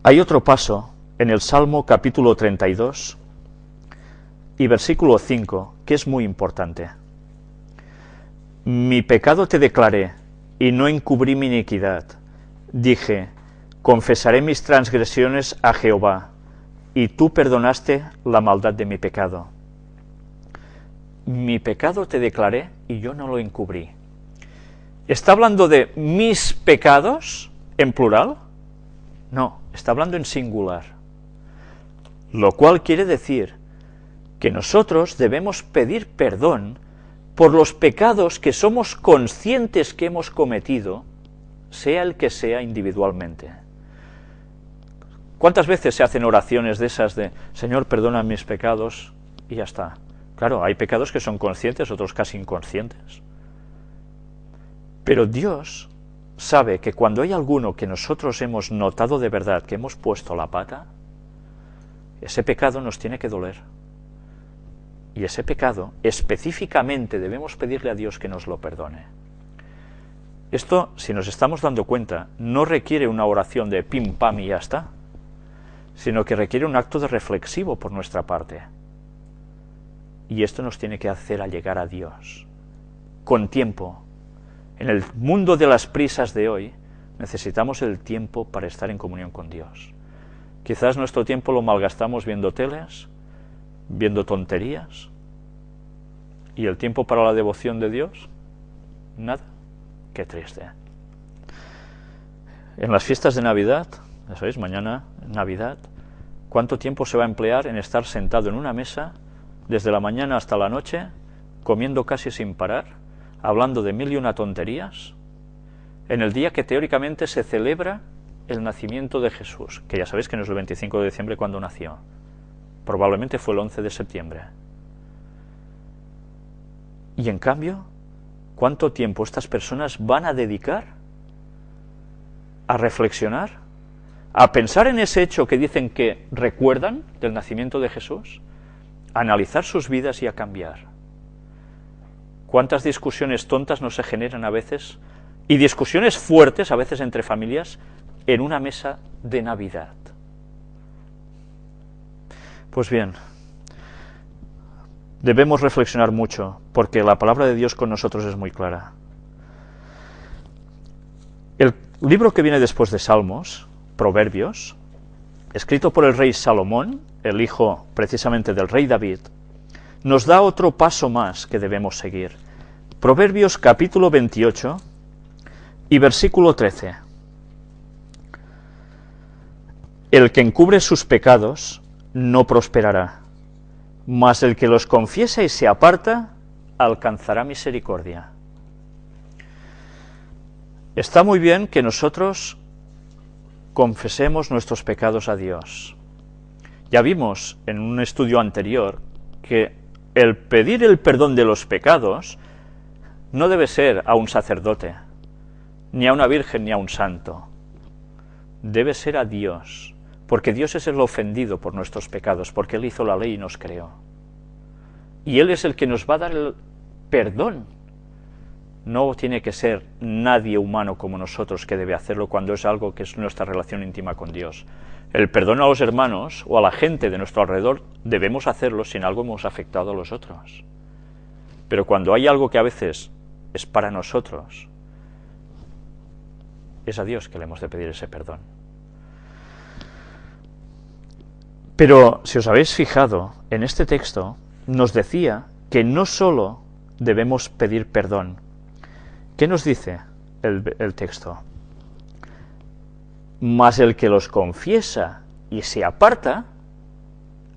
Hay otro paso en el Salmo capítulo 32 y versículo 5, que es muy importante. Mi pecado te declaré, y no encubrí mi iniquidad. Dije, confesaré mis transgresiones a Jehová, y tú perdonaste la maldad de mi pecado. Mi pecado te declaré, y yo no lo encubrí. ¿Está hablando de mis pecados en plural? No, está hablando en singular. Lo cual quiere decir que nosotros debemos pedir perdón por los pecados que somos conscientes que hemos cometido, sea el que sea individualmente. ¿Cuántas veces se hacen oraciones de esas de Señor, perdona mis pecados? Y ya está. Claro, hay pecados que son conscientes, otros casi inconscientes. Pero Dios sabe que cuando hay alguno que nosotros hemos notado de verdad que hemos puesto la pata, ese pecado nos tiene que doler. Y ese pecado, específicamente, debemos pedirle a Dios que nos lo perdone. Esto, si nos estamos dando cuenta, no requiere una oración de pim pam y ya está, sino que requiere un acto de reflexivo por nuestra parte. Y esto nos tiene que hacer allegar a Dios, con tiempo. En el mundo de las prisas de hoy, necesitamos el tiempo para estar en comunión con Dios. Quizás nuestro tiempo lo malgastamos viendo teles, viendo tonterías, y el tiempo para la devoción de Dios, nada. Qué triste. En las fiestas de Navidad, ya sabéis, mañana, Navidad, ¿cuánto tiempo se va a emplear en estar sentado en una mesa, desde la mañana hasta la noche, comiendo casi sin parar, hablando de mil y una tonterías, en el día que teóricamente se celebra el nacimiento de Jesús, que ya sabéis que no es el 25 de diciembre cuando nació, probablemente fue el 11 de septiembre. Y en cambio, ¿cuánto tiempo estas personas van a dedicar a reflexionar, a pensar en ese hecho que dicen que recuerdan del nacimiento de Jesús, a analizar sus vidas y a cambiar? ¿Cuántas discusiones tontas no se generan a veces, y discusiones fuertes a veces entre familias, en una mesa de Navidad? Pues bien, debemos reflexionar mucho, porque la palabra de Dios con nosotros es muy clara. El libro que viene después de Salmos, Proverbios, escrito por el rey Salomón, el hijo precisamente del rey David, nos da otro paso más que debemos seguir. Proverbios capítulo 28 y versículo 13. El que encubre sus pecados no prosperará, mas el que los confiesa y se aparta alcanzará misericordia. Está muy bien que nosotros confesemos nuestros pecados a Dios. Ya vimos en un estudio anterior que el pedir el perdón de los pecados no debe ser a un sacerdote, ni a una virgen, ni a un santo. Debe ser a Dios, porque Dios es el ofendido por nuestros pecados, porque Él hizo la ley y nos creó. Y Él es el que nos va a dar el perdón. No tiene que ser nadie humano como nosotros que debe hacerlo cuando es algo que es nuestra relación íntima con Dios. El perdón a los hermanos o a la gente de nuestro alrededor debemos hacerlo si en algo hemos afectado a los otros. Pero cuando hay algo que a veces es para nosotros, es a Dios que le hemos de pedir ese perdón. Pero si os habéis fijado, en este texto nos decía que no solo debemos pedir perdón. ¿Qué nos dice el texto? Mas el que los confiesa y se aparta,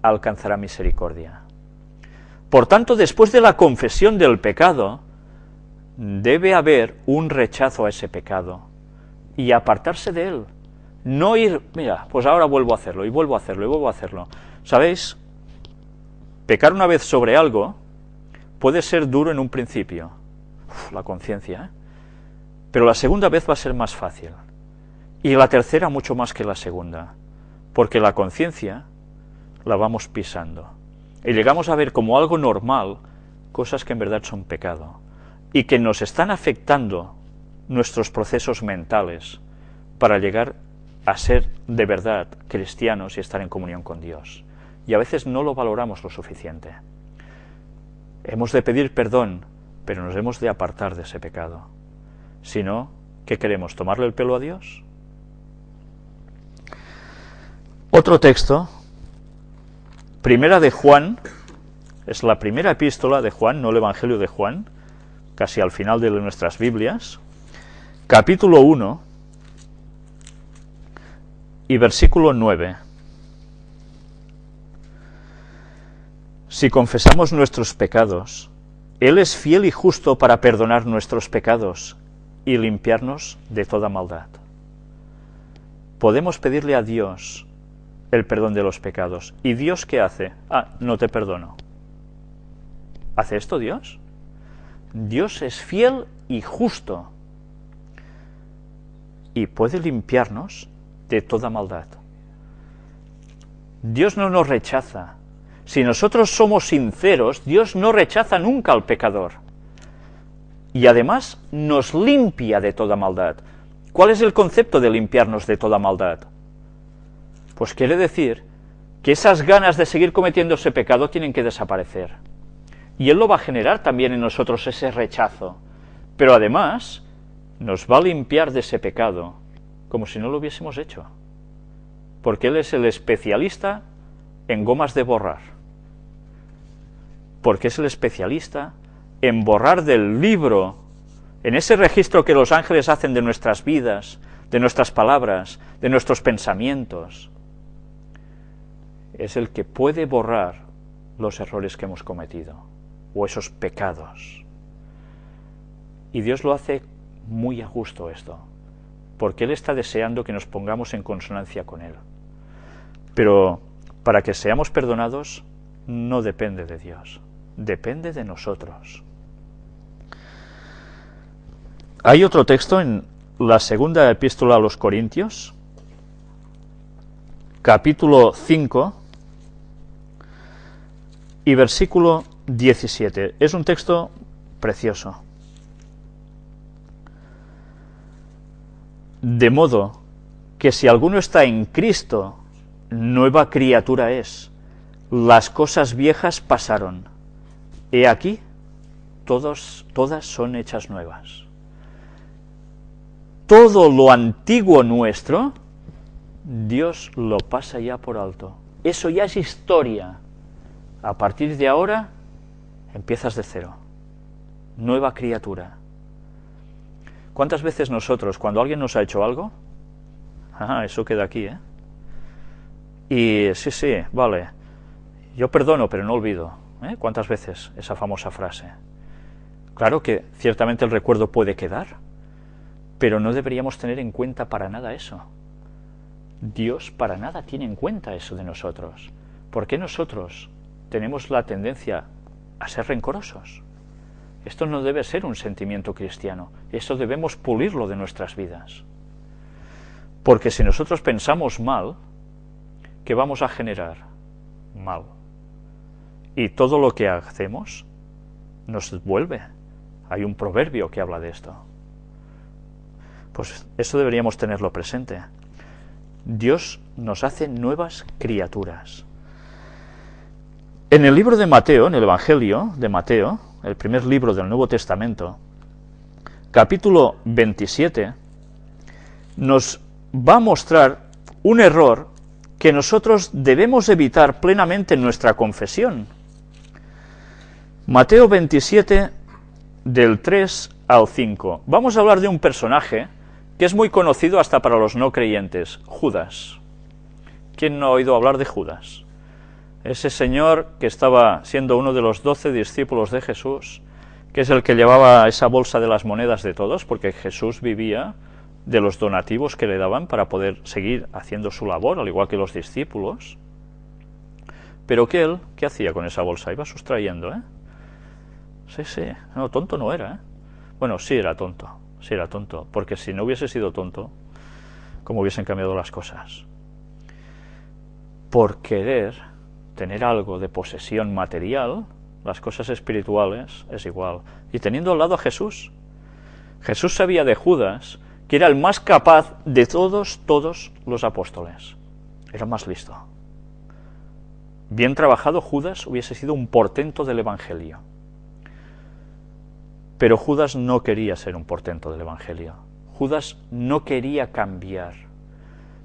alcanzará misericordia. Por tanto, después de la confesión del pecado, debe haber un rechazo a ese pecado y apartarse de él. No ir, mira, pues ahora vuelvo a hacerlo, y vuelvo a hacerlo, y vuelvo a hacerlo. ¿Sabéis? Pecar una vez sobre algo puede ser duro en un principio. La conciencia, ¿eh? Pero la segunda vez va a ser más fácil. Y la tercera mucho más que la segunda. Porque la conciencia la vamos pisando. Y llegamos a ver como algo normal cosas que en verdad son pecado. Y que nos están afectando nuestros procesos mentales para llegar a ser de verdad cristianos y estar en comunión con Dios. Y a veces no lo valoramos lo suficiente. Hemos de pedir perdón, pero nos hemos de apartar de ese pecado. Si no, ¿qué queremos? ¿Tomarle el pelo a Dios? Otro texto, Primera de Juan, es la primera epístola de Juan, no el Evangelio de Juan, casi al final de nuestras Biblias, capítulo 1 y versículo 9. Si confesamos nuestros pecados, Él es fiel y justo para perdonar nuestros pecados y limpiarnos de toda maldad. Podemos pedirle a Dios el perdón de los pecados. ¿Y Dios qué hace? No te perdono. ¿Hace esto Dios? Dios es fiel y justo y puede limpiarnos de toda maldad. Dios no nos rechaza. Si nosotros somos sinceros, Dios no rechaza nunca al pecador. Y además nos limpia de toda maldad. ¿Cuál es el concepto de limpiarnos de toda maldad? Pues quiere decir que esas ganas de seguir cometiendo ese pecado tienen que desaparecer. Y Él lo va a generar también en nosotros ese rechazo. Pero además nos va a limpiar de ese pecado como si no lo hubiésemos hecho. Porque Él es el especialista en gomas de borrar. Porque es el especialista en borrar del libro, en ese registro que los ángeles hacen de nuestras vidas, de nuestras palabras, de nuestros pensamientos. Es el que puede borrar los errores que hemos cometido, o esos pecados. Y Dios lo hace muy a gusto esto, porque Él está deseando que nos pongamos en consonancia con Él. Pero para que seamos perdonados, no depende de Dios, depende de nosotros. Hay otro texto en la segunda epístola a los Corintios, capítulo 5 y versículo 17. Es un texto precioso. De modo que si alguno está en Cristo, nueva criatura es. Las cosas viejas pasaron. He aquí, todas son hechas nuevas. Todo lo antiguo nuestro, Dios lo pasa ya por alto. Eso ya es historia. A partir de ahora, empiezas de cero, nueva criatura. ¿Cuántas veces nosotros, cuando alguien nos ha hecho algo, eso queda aquí, y sí, vale, yo perdono, pero no olvido, ¿cuántas veces esa famosa frase? Claro que ciertamente el recuerdo puede quedar, pero no deberíamos tener en cuenta para nada eso. Dios para nada tiene en cuenta eso de nosotros. ¿Por qué nosotros tenemos la tendencia a ser rencorosos? Esto no debe ser un sentimiento cristiano, esto debemos pulirlo de nuestras vidas. Porque si nosotros pensamos mal, ¿qué vamos a generar? Mal. Y todo lo que hacemos nos vuelve. Hay un proverbio que habla de esto. Pues eso deberíamos tenerlo presente. Dios nos hace nuevas criaturas. En el libro de Mateo, en el Evangelio de Mateo, el primer libro del Nuevo Testamento, capítulo 27, nos va a mostrar un error que nosotros debemos evitar plenamente en nuestra confesión. Mateo 27, del 3 al 5. Vamos a hablar de un personaje que es muy conocido hasta para los no creyentes, Judas. ¿Quién no ha oído hablar de Judas? Ese señor que estaba siendo uno de los 12 discípulos de Jesús, que es el que llevaba esa bolsa de las monedas de todos, porque Jesús vivía de los donativos que le daban para poder seguir haciendo su labor, al igual que los discípulos. Pero que él, ¿qué hacía con esa bolsa? Iba sustrayendo, Sí, no, tonto no era, Bueno, sí era tonto, porque si no hubiese sido tonto, ¿cómo hubiesen cambiado las cosas? Por querer tener algo de posesión material, las cosas espirituales es igual. Y teniendo al lado a Jesús, Jesús sabía de Judas que era el más capaz de todos los apóstoles. Era el más listo. Bien trabajado, Judas hubiese sido un portento del Evangelio. Pero Judas no quería ser un portento del Evangelio. Judas no quería cambiar.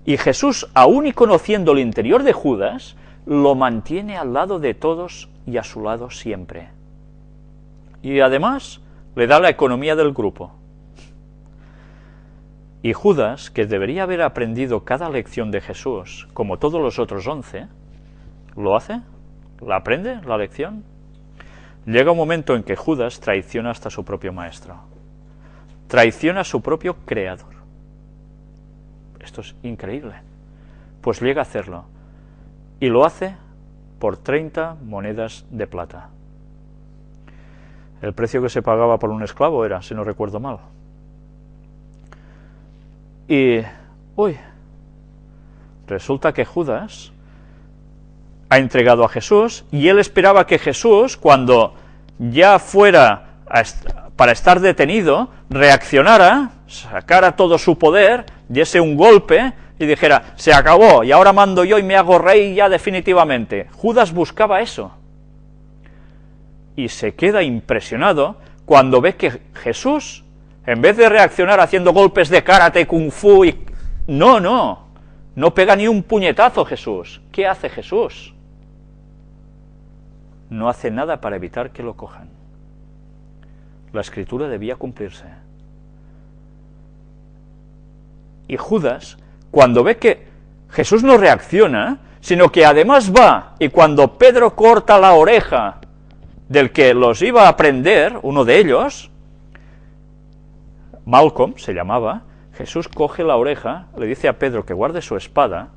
Y Jesús, aún y conociendo el interior de Judas, lo mantiene al lado de todos y a su lado siempre. Y además le da la economía del grupo. Y Judas, que debería haber aprendido cada lección de Jesús, como todos los otros 11, ¿lo hace? ¿La aprende, la lección? Llega un momento en que Judas traiciona hasta su propio maestro. Traiciona a su propio creador. Esto es increíble. Pues llega a hacerlo. Y lo hace por 30 monedas de plata. El precio que se pagaba por un esclavo era, si no recuerdo mal. Y, resulta que Judas ha entregado a Jesús, y él esperaba que Jesús, cuando ya fuera para estar detenido, reaccionara, sacara todo su poder, diese un golpe, y dijera, se acabó, y ahora mando yo y me hago rey ya definitivamente. Judas buscaba eso. Y se queda impresionado cuando ve que Jesús, en vez de reaccionar haciendo golpes de karate, kung fu, no pega ni un puñetazo Jesús. ¿Qué hace Jesús? No hace nada para evitar que lo cojan. La escritura debía cumplirse. Y Judas, cuando ve que Jesús no reacciona, sino que además va, y cuando Pedro corta la oreja del que los iba a prender, uno de ellos, Malcolm se llamaba, Jesús coge la oreja, le dice a Pedro que guarde su espada,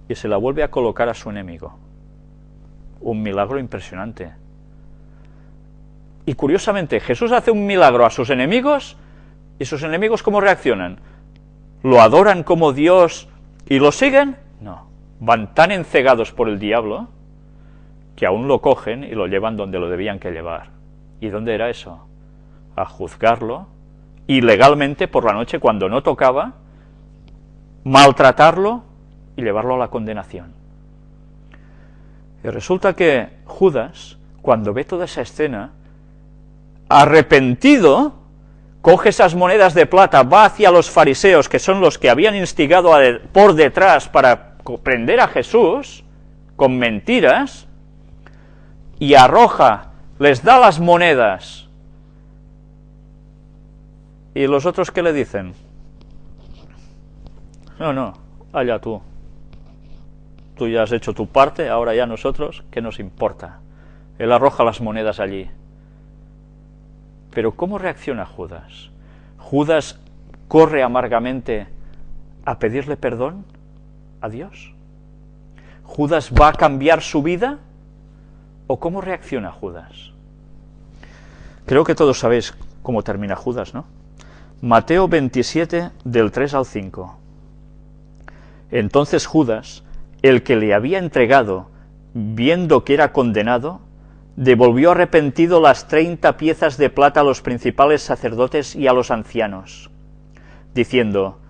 y se la vuelve a colocar a su enemigo. Un milagro impresionante. Y curiosamente, Jesús hace un milagro a sus enemigos, y sus enemigos ¿cómo reaccionan? ¿Lo adoran como Dios y lo siguen? No. Van tan encegados por el diablo que aún lo cogen y lo llevan donde lo debían que llevar. ¿Y dónde era eso? A juzgarlo, ilegalmente por la noche cuando no tocaba, maltratarlo y llevarlo a la condenación. Y resulta que Judas, cuando ve toda esa escena, arrepentido, coge esas monedas de plata, va hacia los fariseos, que son los que habían instigado por detrás para prender a Jesús, con mentiras, y arroja les da las monedas. ¿Y los otros qué le dicen? No, allá tú. Tú ya has hecho tu parte, ahora ya nosotros, ¿qué nos importa? Él arroja las monedas allí. Pero ¿cómo reacciona Judas? ¿Judas corre amargamente a pedirle perdón a Dios? ¿Judas va a cambiar su vida? ¿O cómo reacciona Judas? Creo que todos sabéis cómo termina Judas, ¿no? Mateo 27, del 3 al 5. Entonces Judas, el que le había entregado, viendo que era condenado, devolvió arrepentido las 30 piezas de plata a los principales sacerdotes y a los ancianos, diciendo: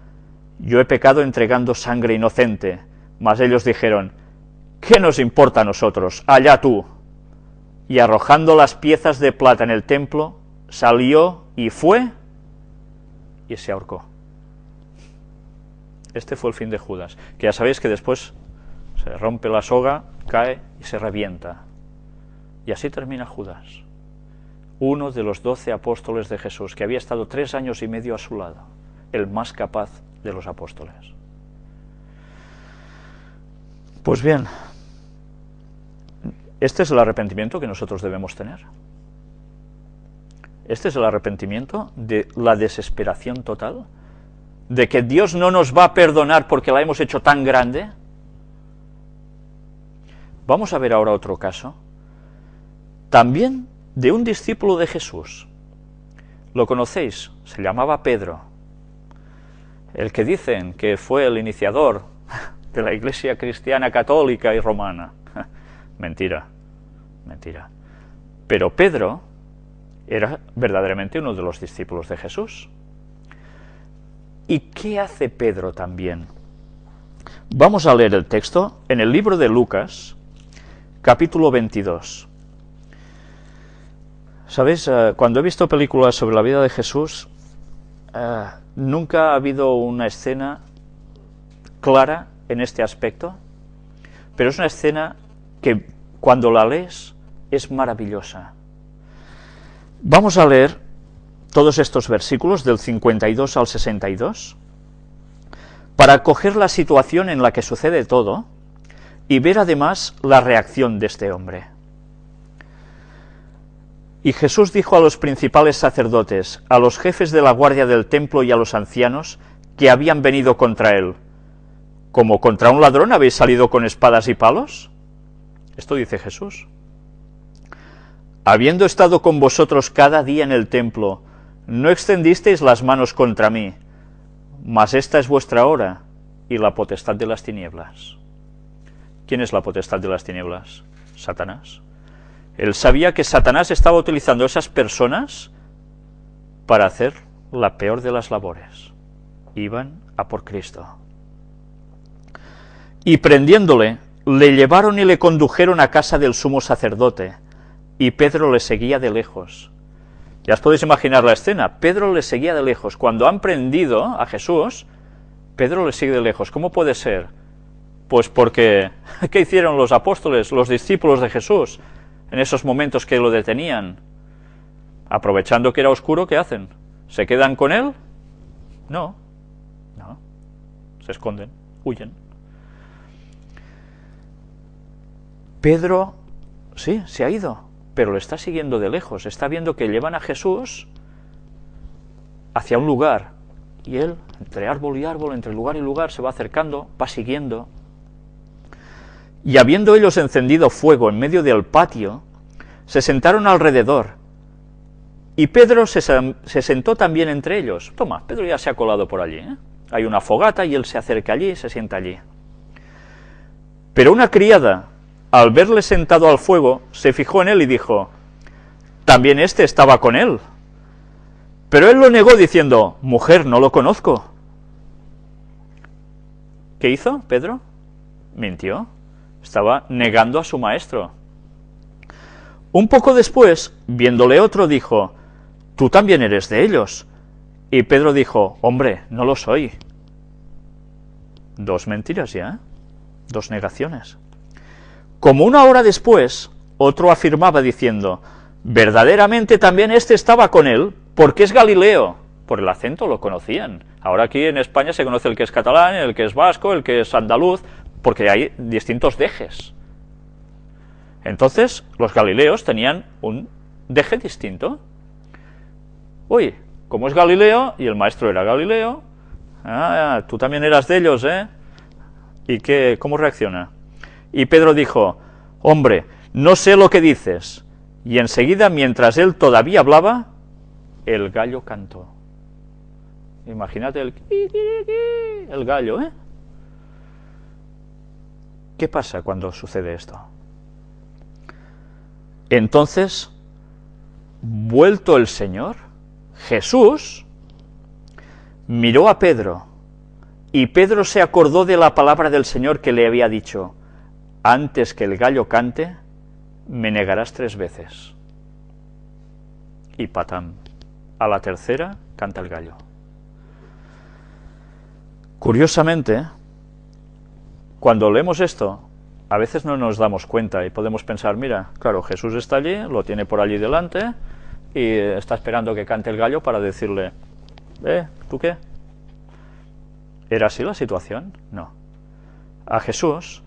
yo he pecado entregando sangre inocente. Mas ellos dijeron: ¿qué nos importa a nosotros? Allá tú. Y arrojando las piezas de plata en el templo, salió y fue y se ahorcó. Este fue el fin de Judas, que ya sabéis que después se rompe la soga, cae y se revienta. Y así termina Judas, uno de los 12 apóstoles de Jesús, que había estado 3 años y medio a su lado, el más capaz de los apóstoles. Pues bien, este es el arrepentimiento que nosotros debemos tener. Este es el arrepentimiento de la desesperación total, de que Dios no nos va a perdonar porque la hemos hecho tan grande. Vamos a ver ahora otro caso, también de un discípulo de Jesús. Lo conocéis, se llamaba Pedro, el que dicen que fue el iniciador de la Iglesia cristiana católica y romana. Mentira, mentira. Pero Pedro era verdaderamente uno de los discípulos de Jesús. ¿Y qué hace Pedro también? Vamos a leer el texto en el libro de Lucas, capítulo 22. ¿Sabéis? Cuando he visto películas sobre la vida de Jesús, nunca ha habido una escena clara en este aspecto, pero es una escena que cuando la lees es maravillosa. Vamos a leer todos estos versículos del 52 al 62 para coger la situación en la que sucede todo y ver además la reacción de este hombre. Y Jesús dijo a los principales sacerdotes, a los jefes de la guardia del templo y a los ancianos que habían venido contra él: ¿como contra un ladrón habéis salido con espadas y palos? Esto dice Jesús. Habiendo estado con vosotros cada día en el templo, no extendisteis las manos contra mí, mas esta es vuestra hora y la potestad de las tinieblas. ¿Quién es la potestad de las tinieblas? Satanás. Él sabía que Satanás estaba utilizando a esas personas para hacer la peor de las labores. Iban a por Cristo. Y prendiéndole, le llevaron y le condujeron a casa del sumo sacerdote, y Pedro le seguía de lejos. Ya os podéis imaginar la escena. Pedro le seguía de lejos. Cuando han prendido a Jesús, Pedro le sigue de lejos. ¿Cómo puede ser? Pues porque, ¿qué hicieron los apóstoles, los discípulos de Jesús, en esos momentos que lo detenían? Aprovechando que era oscuro, ¿qué hacen? ¿Se quedan con él? No, se esconden, huyen. Pedro, sí, se ha ido, pero lo está siguiendo de lejos, está viendo que llevan a Jesús hacia un lugar, y él, entre árbol y árbol, entre lugar y lugar, se va acercando, va siguiendo. Y habiendo ellos encendido fuego en medio del patio, se sentaron alrededor, y Pedro se sentó también entre ellos. Toma, Pedro ya se ha colado por allí, ¿eh? Hay una fogata y él se acerca allí y se sienta allí. Pero una criada, al verle sentado al fuego, se fijó en él y dijo: también éste estaba con él. Pero él lo negó diciendo: mujer, no lo conozco. ¿Qué hizo Pedro? Mintió. Estaba negando a su maestro. Un poco después, viéndole otro, dijo: tú también eres de ellos. Y Pedro dijo: hombre, no lo soy. 2 mentiras ya, 2 negaciones. Como una hora después, otro afirmaba diciendo: verdaderamente también este estaba con él, porque es Galileo. Por el acento lo conocían. Ahora aquí en España se conoce el que es catalán, el que es vasco, el que es andaluz, porque hay distintos dejes. Entonces, los galileos tenían un deje distinto. Uy, como es Galileo, y el maestro era Galileo, tú también eras de ellos, ¿eh? ¿Y qué, cómo reacciona? Y Pedro dijo, hombre, no sé lo que dices. Y enseguida, mientras él todavía hablaba, el gallo cantó. Imagínate el gallo, ¿eh? ¿Qué pasa cuando sucede esto? Entonces, vuelto el Señor, Jesús miró a Pedro, y Pedro se acordó de la palabra del Señor que le había dicho, antes que el gallo cante, me negarás 3 veces. Y patam, a la tercera canta el gallo. Curiosamente, cuando leemos esto, a veces no nos damos cuenta y podemos pensar, mira, claro, Jesús está allí, lo tiene por allí delante y está esperando que cante el gallo para decirle, ¿tú qué? ¿Era así la situación? No. A Jesús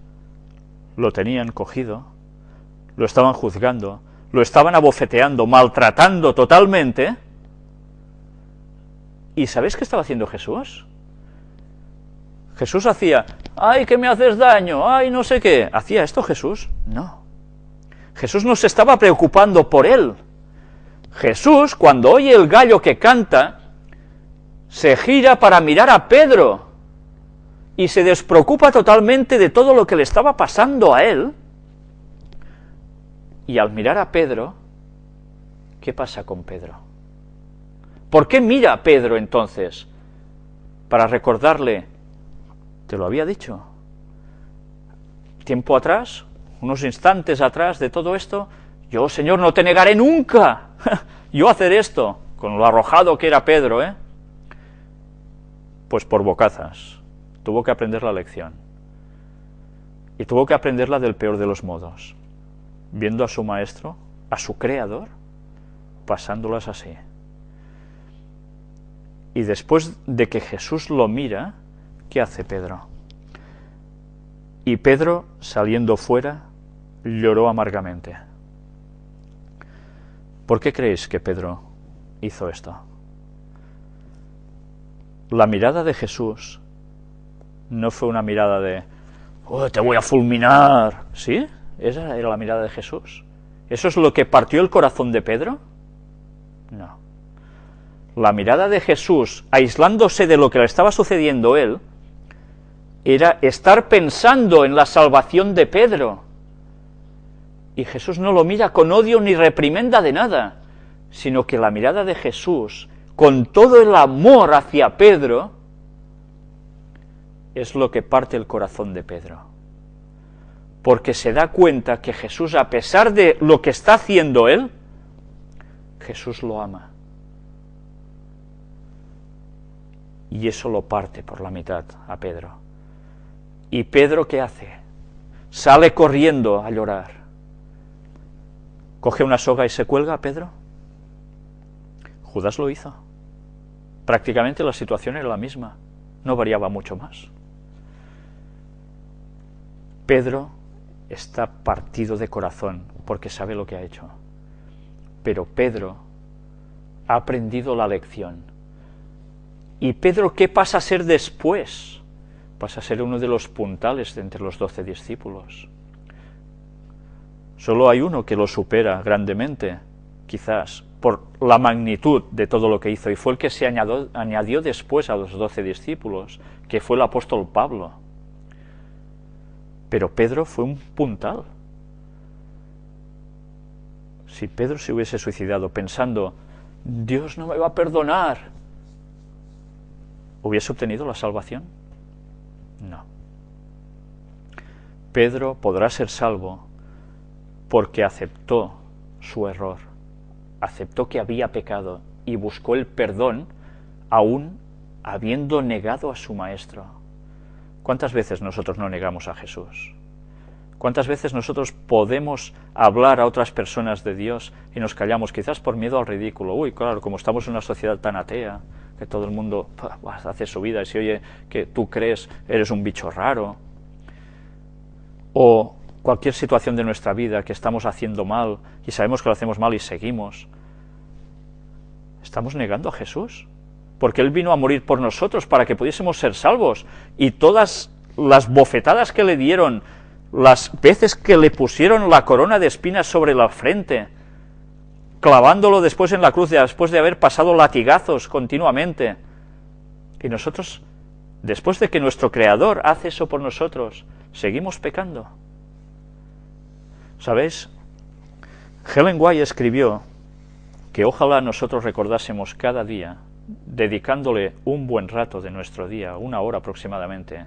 lo tenían cogido, lo estaban juzgando, lo estaban abofeteando, maltratando totalmente. ¿Y sabéis qué estaba haciendo Jesús? Jesús hacía, ¡ay, que me haces daño! ¡Ay, no sé qué! ¿Hacía esto Jesús? No. Jesús no se estaba preocupando por él. Jesús, cuando oye el gallo que canta, se gira para mirar a Pedro y se despreocupa totalmente de todo lo que le estaba pasando a él. Y al mirar a Pedro, ¿qué pasa con Pedro? ¿Por qué mira a Pedro entonces? Para recordarle, te lo había dicho, tiempo atrás, unos instantes atrás de todo esto, yo, Señor, no te negaré nunca, yo hacer esto, con lo arrojado que era Pedro, pues por bocazas, tuvo que aprender la lección, y tuvo que aprenderla del peor de los modos, viendo a su maestro, a su creador, pasándolas así. Y después de que Jesús lo mira, ¿qué hace Pedro? Y Pedro, saliendo fuera, lloró amargamente. ¿Por qué creéis que Pedro hizo esto? La mirada de Jesús no fue una mirada de, ¡oh, te voy a fulminar! ¿Sí? ¿Esa era la mirada de Jesús? ¿Eso es lo que partió el corazón de Pedro? No. La mirada de Jesús, aislándose de lo que le estaba sucediendo a él, era estar pensando en la salvación de Pedro. Y Jesús no lo mira con odio ni reprimenda de nada, sino que la mirada de Jesús, con todo el amor hacia Pedro, es lo que parte el corazón de Pedro. Porque se da cuenta que Jesús, a pesar de lo que está haciendo él, Jesús lo ama. Y eso lo parte por la mitad a Pedro. ¿Y Pedro qué hace? Sale corriendo a llorar. ¿Coge una soga y se cuelga a Pedro? Judas lo hizo. Prácticamente la situación era la misma, no variaba mucho más. Pedro está partido de corazón porque sabe lo que ha hecho. Pero Pedro ha aprendido la lección. ¿Y Pedro qué pasa a ser después? Pasa a ser uno de los puntales de entre los 12 discípulos. Solo hay uno que lo supera grandemente, quizás, por la magnitud de todo lo que hizo, y fue el que se añadió después a los 12 discípulos, que fue el apóstol Pablo. Pero Pedro fue un puntal. Si Pedro se hubiese suicidado pensando, Dios no me va a perdonar, ¿hubiese obtenido la salvación? No. Pedro podrá ser salvo porque aceptó su error, aceptó que había pecado y buscó el perdón aún habiendo negado a su maestro. ¿Cuántas veces nosotros no negamos a Jesús? ¿Cuántas veces nosotros podemos hablar a otras personas de Dios y nos callamos, quizás por miedo al ridículo? Uy, claro, como estamos en una sociedad tan atea, que todo el mundo hace su vida y si oye que tú crees, eres un bicho raro. O cualquier situación de nuestra vida que estamos haciendo mal y sabemos que lo hacemos mal y seguimos. ¿Estamos negando a Jesús? Porque Él vino a morir por nosotros para que pudiésemos ser salvos. Y todas las bofetadas que le dieron, las veces que le pusieron la corona de espinas sobre la frente, clavándolo después en la cruz, después de haber pasado latigazos continuamente. Y nosotros, después de que nuestro Creador hace eso por nosotros, seguimos pecando. ¿Sabéis? Ellen White escribió que ojalá nosotros recordásemos cada día, dedicándole un buen rato de nuestro día, 1 hora aproximadamente,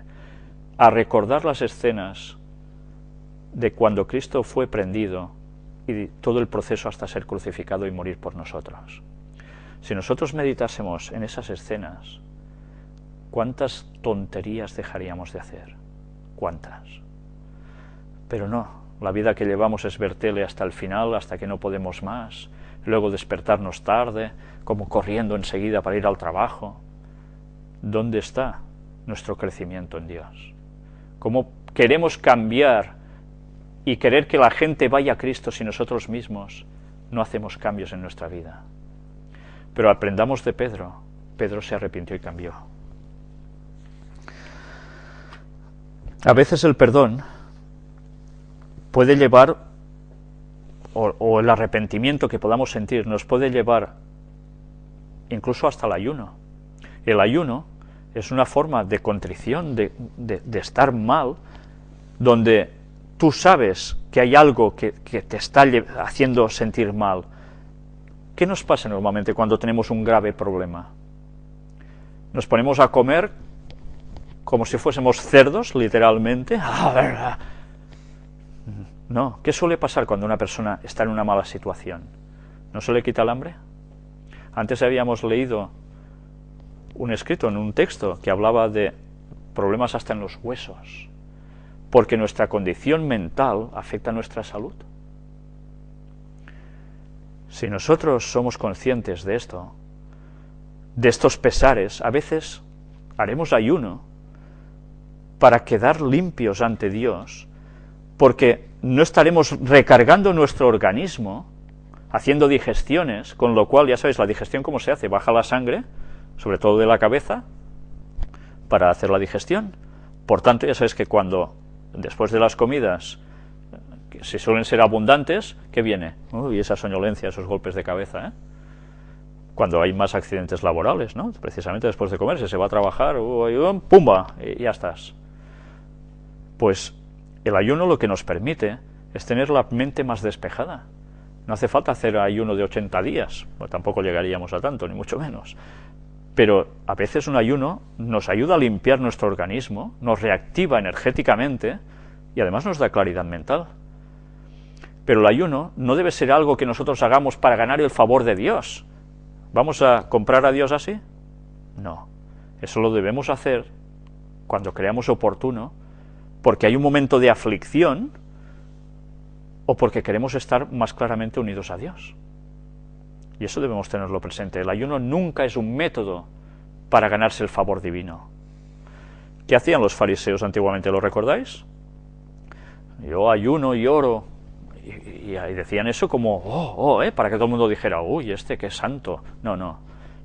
a recordar las escenas de cuando Cristo fue prendido y todo el proceso hasta ser crucificado y morir por nosotros. Si nosotros meditásemos en esas escenas, ¿cuántas tonterías dejaríamos de hacer? ¿Cuántas? Pero no, la vida que llevamos es ver tele hasta el final, hasta que no podemos más, luego despertarnos tarde, como corriendo enseguida para ir al trabajo. ¿Dónde está nuestro crecimiento en Dios? ¿Cómo queremos cambiar y querer que la gente vaya a Cristo si nosotros mismos no hacemos cambios en nuestra vida? Pero aprendamos de Pedro. Pedro se arrepintió y cambió. A veces el perdón puede llevar, o el arrepentimiento que podamos sentir, nos puede llevar incluso hasta el ayuno. El ayuno es una forma de contrición, de estar mal, donde tú sabes que hay algo que te está haciendo sentir mal. ¿Qué nos pasa normalmente cuando tenemos un grave problema? Nos ponemos a comer como si fuésemos cerdos, literalmente. No, ¿qué suele pasar cuando una persona está en una mala situación? ¿No se le quita el hambre? Antes habíamos leído un escrito en un texto que hablaba de problemas hasta en los huesos, porque nuestra condición mental afecta a nuestra salud. Si nosotros somos conscientes de esto, de estos pesares, a veces haremos ayuno para quedar limpios ante Dios, porque no estaremos recargando nuestro organismo, haciendo digestiones, con lo cual, ya sabéis, la digestión cómo se hace, baja la sangre, sobre todo de la cabeza, para hacer la digestión. Por tanto, ya sabéis que cuando, después de las comidas, que si suelen ser abundantes, ¿qué viene? Uy, esa soñolencia, esos golpes de cabeza, cuando hay más accidentes laborales, ¿no? Precisamente después de comer, se va a trabajar, ¡pumba! Y ya estás. Pues el ayuno lo que nos permite es tener la mente más despejada. No hace falta hacer ayuno de 80 días, pues tampoco llegaríamos a tanto, ni mucho menos. Pero a veces un ayuno nos ayuda a limpiar nuestro organismo, nos reactiva energéticamente y además nos da claridad mental. Pero el ayuno no debe ser algo que nosotros hagamos para ganar el favor de Dios. ¿Vamos a comprar a Dios así? No. Eso lo debemos hacer cuando creamos oportuno, porque hay un momento de aflicción o porque queremos estar más claramente unidos a Dios. Y eso debemos tenerlo presente. El ayuno nunca es un método para ganarse el favor divino. ¿Qué hacían los fariseos antiguamente? ¿Lo recordáis? Yo ayuno y oro. Y decían eso como, para que todo el mundo dijera, uy, qué santo. No, no.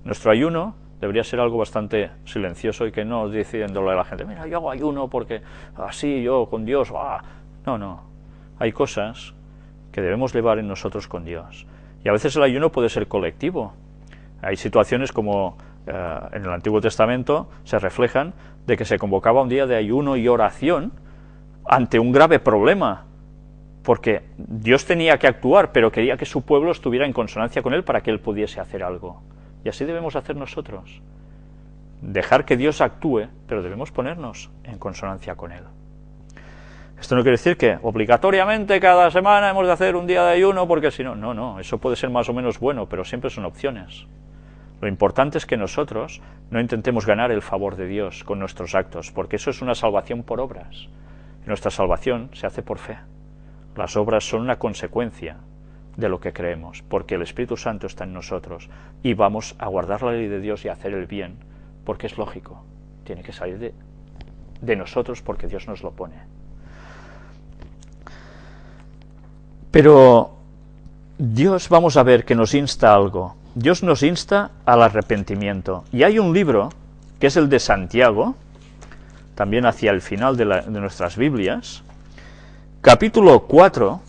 Nuestro ayuno debería ser algo bastante silencioso y que no diciéndole a la gente, mira, yo hago ayuno porque así yo con Dios, No, no. Hay cosas que debemos llevar en nosotros con Dios. Y a veces el ayuno puede ser colectivo. Hay situaciones como en el Antiguo Testamento se reflejan de que se convocaba un día de ayuno y oración ante un grave problema, porque Dios tenía que actuar, pero quería que su pueblo estuviera en consonancia con Él para que Él pudiese hacer algo. Y así debemos hacer nosotros. Dejar que Dios actúe, pero debemos ponernos en consonancia con Él. Esto no quiere decir que obligatoriamente cada semana hemos de hacer un día de ayuno, porque si no, no, eso puede ser más o menos bueno, pero siempre son opciones. Lo importante es que nosotros no intentemos ganar el favor de Dios con nuestros actos, porque eso es una salvación por obras. Nuestra salvación se hace por fe. Las obras son una consecuencia de lo que creemos, porque el Espíritu Santo está en nosotros y vamos a guardar la ley de Dios y a hacer el bien, porque es lógico, tiene que salir de nosotros porque Dios nos lo pone. Pero Dios, vamos a ver que nos insta a algo. Dios nos insta al arrepentimiento. Y hay un libro, que es el de Santiago, también hacia el final de nuestras Biblias, capítulo 4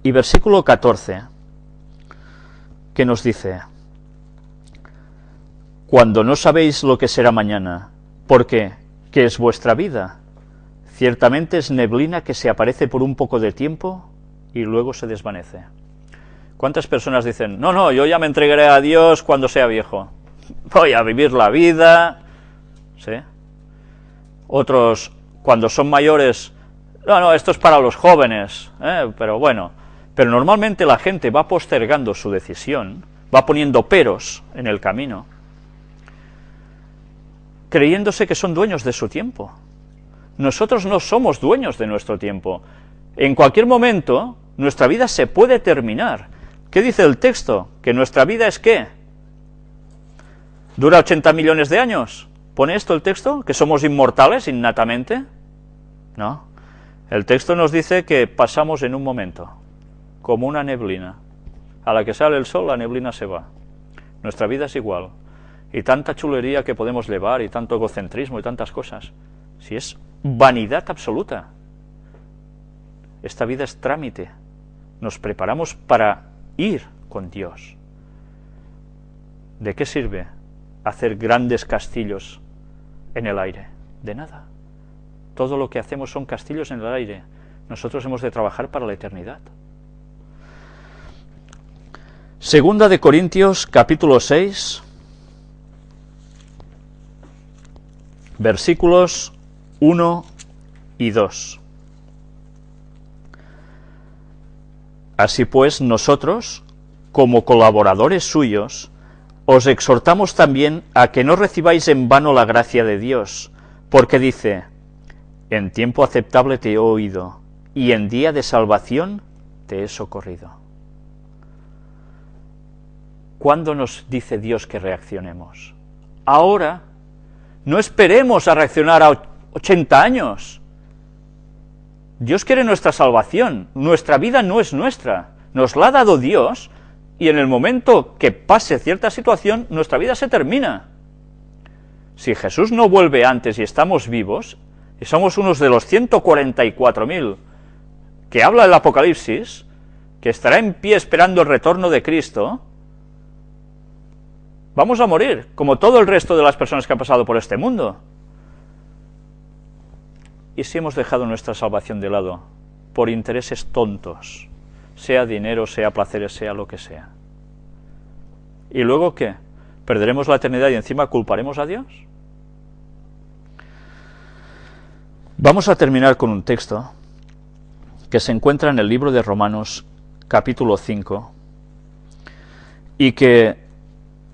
y versículo 14, que nos dice: cuando no sabéis lo que será mañana, ¿por qué? ¿Qué es vuestra vida? Ciertamente es neblina que se aparece por un poco de tiempo y luego se desvanece. ¿Cuántas personas dicen, no, yo ya me entregaré a Dios cuando sea viejo, voy a vivir la vida? ¿Sí? Otros, cuando son mayores, no, esto es para los jóvenes, pero bueno. Pero normalmente la gente va postergando su decisión, va poniendo peros en el camino, creyéndose que son dueños de su tiempo. Nosotros no somos dueños de nuestro tiempo. En cualquier momento, nuestra vida se puede terminar. ¿Qué dice el texto? ¿Que nuestra vida es qué? ¿Dura 80 millones de años? ¿Pone esto el texto? ¿Que somos inmortales innatamente? No. El texto nos dice que pasamos en un momento, como una neblina. A la que sale el sol, la neblina se va. Nuestra vida es igual. Y tanta chulería que podemos llevar, y tanto egocentrismo, y tantas cosas. Si es vanidad absoluta. Esta vida es trámite. Nos preparamos para ir con Dios. ¿De qué sirve hacer grandes castillos en el aire? De nada. Todo lo que hacemos son castillos en el aire. Nosotros hemos de trabajar para la eternidad. Segunda de Corintios, capítulo 6, versículos 1 y 2. Así pues, nosotros, como colaboradores suyos, os exhortamos también a que no recibáis en vano la gracia de Dios, porque dice: en tiempo aceptable te he oído, y en día de salvación te he socorrido. ¿Cuándo nos dice Dios que reaccionemos? Ahora. No esperemos a reaccionar a 80 años. Dios quiere nuestra salvación. Nuestra vida no es nuestra. Nos la ha dado Dios, y en el momento que pase cierta situación, nuestra vida se termina. Si Jesús no vuelve antes y estamos vivos, y somos unos de los 144.000 que habla el Apocalipsis, que estará en pie esperando el retorno de Cristo, vamos a morir, como todo el resto de las personas que han pasado por este mundo. ¿Y si hemos dejado nuestra salvación de lado por intereses tontos, sea dinero, sea placeres, sea lo que sea? ¿Y luego qué? ¿Perderemos la eternidad y encima culparemos a Dios? Vamos a terminar con un texto que se encuentra en el libro de Romanos, capítulo 5, y que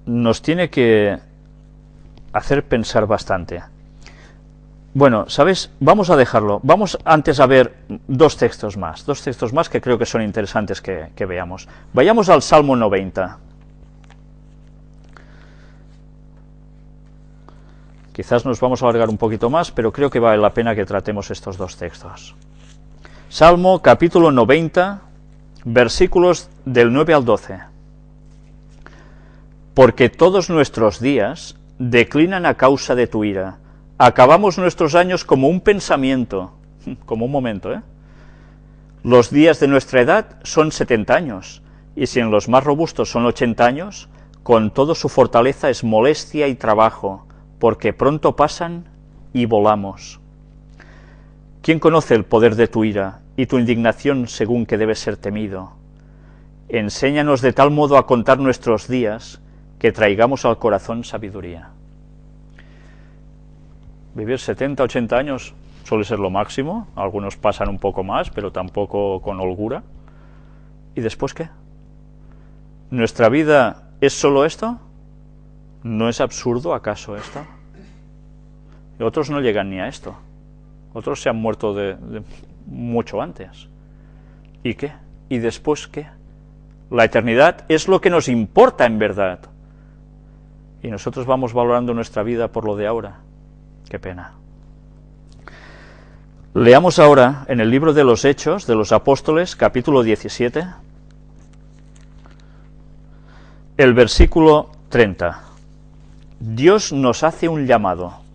nos tiene que hacer pensar bastante. Bueno, ¿sabes? Vamos a dejarlo. Vamos antes a ver dos textos más que creo que son interesantes que veamos. Vayamos al Salmo 90. Quizás nos vamos a alargar un poquito más, pero creo que vale la pena que tratemos estos dos textos. Salmo capítulo 90, versículos del 9 al 12. Porque todos nuestros días declinan a causa de tu ira. Acabamos nuestros años como un pensamiento, como un momento, Los días de nuestra edad son 70 años, y si en los más robustos son 80 años, con todo su fortaleza es molestia y trabajo, porque pronto pasan y volamos. ¿Quién conoce el poder de tu ira y tu indignación según que debe ser temido? Enséñanos de tal modo a contar nuestros días, que traigamos al corazón sabiduría. Vivir 70, 80 años suele ser lo máximo, algunos pasan un poco más, pero tampoco con holgura. ¿Y después qué? ¿Nuestra vida es solo esto? ¿No es absurdo acaso esto? Y otros no llegan ni a esto. Otros se han muerto de mucho antes. ¿Y qué? ¿Y después qué? La eternidad es lo que nos importa en verdad. Y nosotros vamos valorando nuestra vida por lo de ahora. Qué pena. Leamos ahora en el libro de los Hechos de los Apóstoles, capítulo 17, el versículo 30. Dios nos hace un llamado.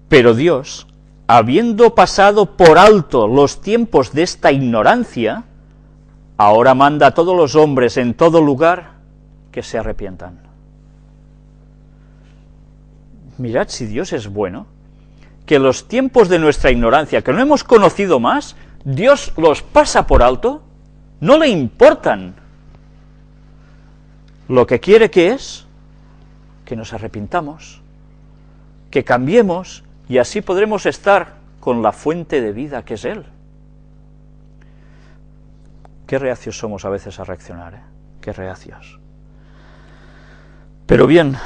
Pero Dios, habiendo pasado por alto los tiempos de esta ignorancia, ahora manda a todos los hombres en todo lugar que se arrepientan. Mirad si Dios es bueno, que los tiempos de nuestra ignorancia, que no hemos conocido más, Dios los pasa por alto, no le importan. Lo que quiere que es que nos arrepintamos, que cambiemos, y así podremos estar con la fuente de vida que es Él. Qué reacios somos a veces a reaccionar, qué reacios. Pero bien,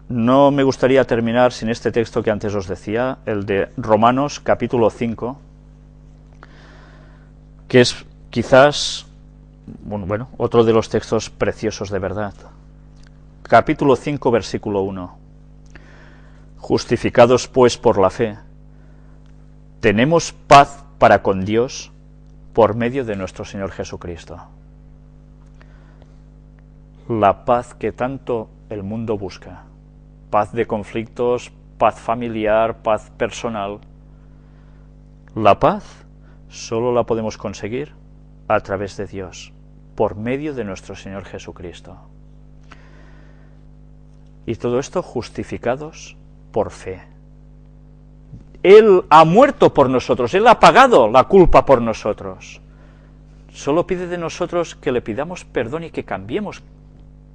no me gustaría terminar sin este texto que antes os decía, el de Romanos capítulo 5, que es quizás, bueno, otro de los textos preciosos de verdad. Capítulo 5, versículo 1. Justificados pues por la fe, tenemos paz para con Dios por medio de nuestro Señor Jesucristo. La paz que tanto el mundo busca. Paz de conflictos, paz familiar, paz personal. La paz solo la podemos conseguir a través de Dios, por medio de nuestro Señor Jesucristo. Y todo esto justificados por fe. Él ha muerto por nosotros, Él ha pagado la culpa por nosotros. Solo pide de nosotros que le pidamos perdón y que cambiemos,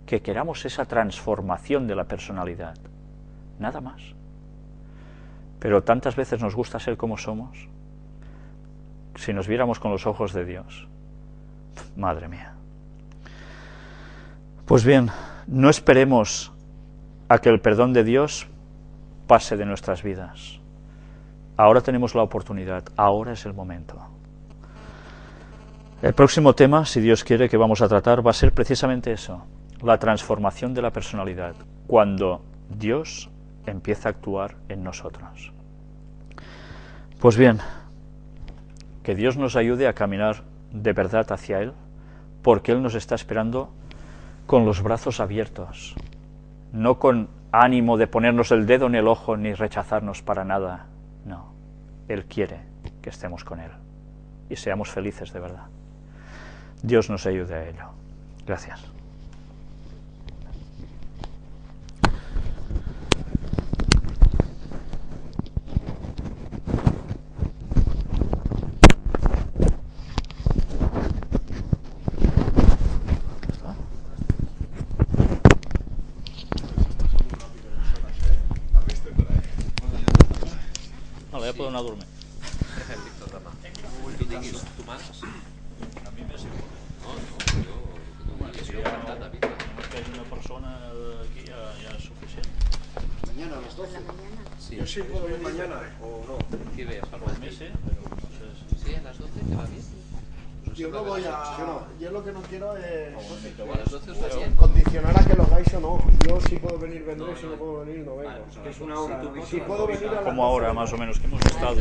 que queramos esa transformación de la personalidad. Nada más. Pero tantas veces nos gusta ser como somos. Si nos viéramos con los ojos de Dios. Madre mía. Pues bien, no esperemos a que el perdón de Dios pase de nuestras vidas. Ahora tenemos la oportunidad, ahora es el momento. El próximo tema, si Dios quiere, que vamos a tratar va a ser precisamente eso, la transformación de la personalidad, cuando Dios empieza a actuar en nosotros. Pues bien, que Dios nos ayude a caminar de verdad hacia Él, porque Él nos está esperando con los brazos abiertos, no con ánimo de ponernos el dedo en el ojo ni rechazarnos para nada. No, Él quiere que estemos con Él y seamos felices de verdad. Dios nos ayude a ello. Gracias. Ja puedo anar a dormir. Tu diguis, tu manes. A mi m'és igual. No, jo encantat, David. Només que hi hagi una persona aquí ja és suficient. Mañana a las 12. Sí. Yo sí puedo venir mañana o no. ¿Qué ves? Por mí sí, pero no sé si... ¿Sí? ¿A las 12 te va bien? Yo no voy a. Yo lo que no quiero es ¿A las 12 os va bien? condicionar a que lo hagáis o no. Yo sí puedo venir, vendré. Si no puedo venir, no vengo. Vale, Que es una hora. si tú Si puedo venir a las Como 12, ahora, más o menos, que hemos estado.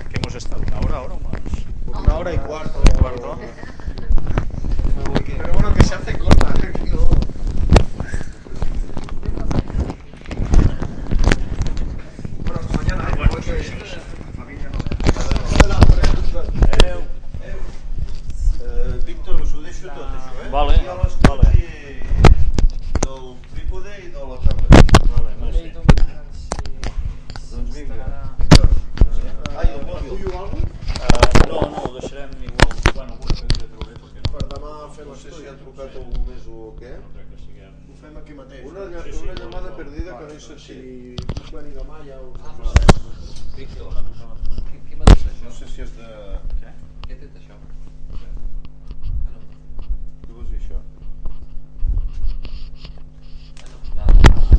¿Qué hemos estado? ¿Una hora o más? Una hora y cuarto. ¿Cuarto? Pero bueno, que se hace corta. No. Bueno, mañana hay familia no. Víctor, us ho deixo tot, això, Vale, I a les vale. del trípode i de la càmera. Vale, merci. Doncs vinga. Víctor. Ai, el mòbil. Tu o algú? No, ho deixarem igual. Bueno, alguna cosa que trauré, perquè no. Per demà fer No sé l'estudi. si ha trucat algú més o què. No crec que siguem... Ho fem aquí mateix. Una llamada perdida que no he Si sentit. puc venir demà ja ho... Víctor, què m'ha dit això? No sé si és de... Què? Què t'ha dit això? Què vols dir això? Ah, no.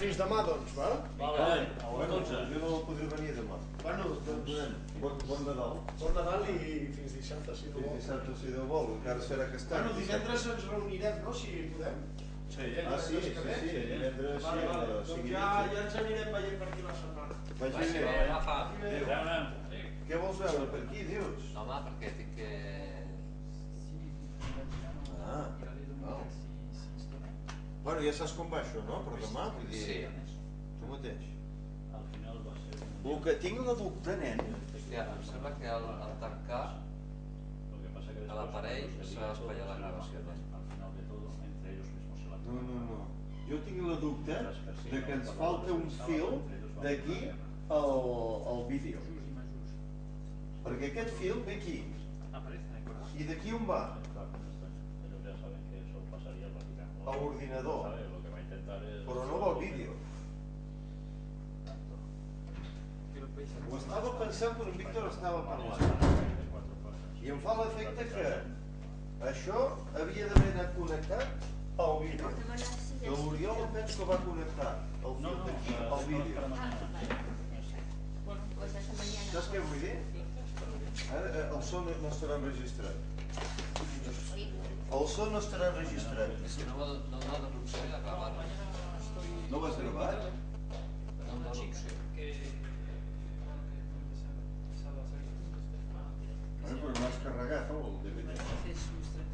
fins demà, doncs, va? Vale, Bueno, jo no podré venir demà. Bueno, doncs, Bon Nadal. bon Nadal i fins dissabte, si no Fins vol. dissabte, si Déu vol, encara serà aquest any. Bueno, divendres ens reunirem, no?, si podem. Sí, Sí, divendres sí, Vale, a vale. les Doncs 5 ja ens anirem veient per aquí la setmana. Vagi bé. Rafa. Què vols veure per aquí, dius? No, home, perquè tinc que... Ah, val. Bueno, ja saps com va això, no? Per demà, vull dir... Sí. Tu mateix. al final va ser El que tinc la dubte, nen, Hòstia, em sembla que al tancar lo que pasa que a l'aparell después, se va espatllar la gravació. al final de todo entre ellos mismos se la no. Jo tinc la dubte de que ens falta un fil d'aquí al vídeo. Perquè aquest fil ve aquí. I d'aquí on va? Ellos ya saben que eso pasaría prácticamente A l'ordinador. ¿sabes? Lo que va a intentar es Però no va al vídeo. Ho estava pensant quan en Víctor estava parlant. I em fa l'efecte que això havia d'haver anat connectat al vídeo. Que l'Oriol em penso que va connectar el fil d'aquí al vídeo. Saps què vull dir? Ara el so no estarà enregistrat. El so no estarà enregistrat. És que no va de l'opció de gravar. No l'has gravat? No de l'opció. Però no has carregat el DVD.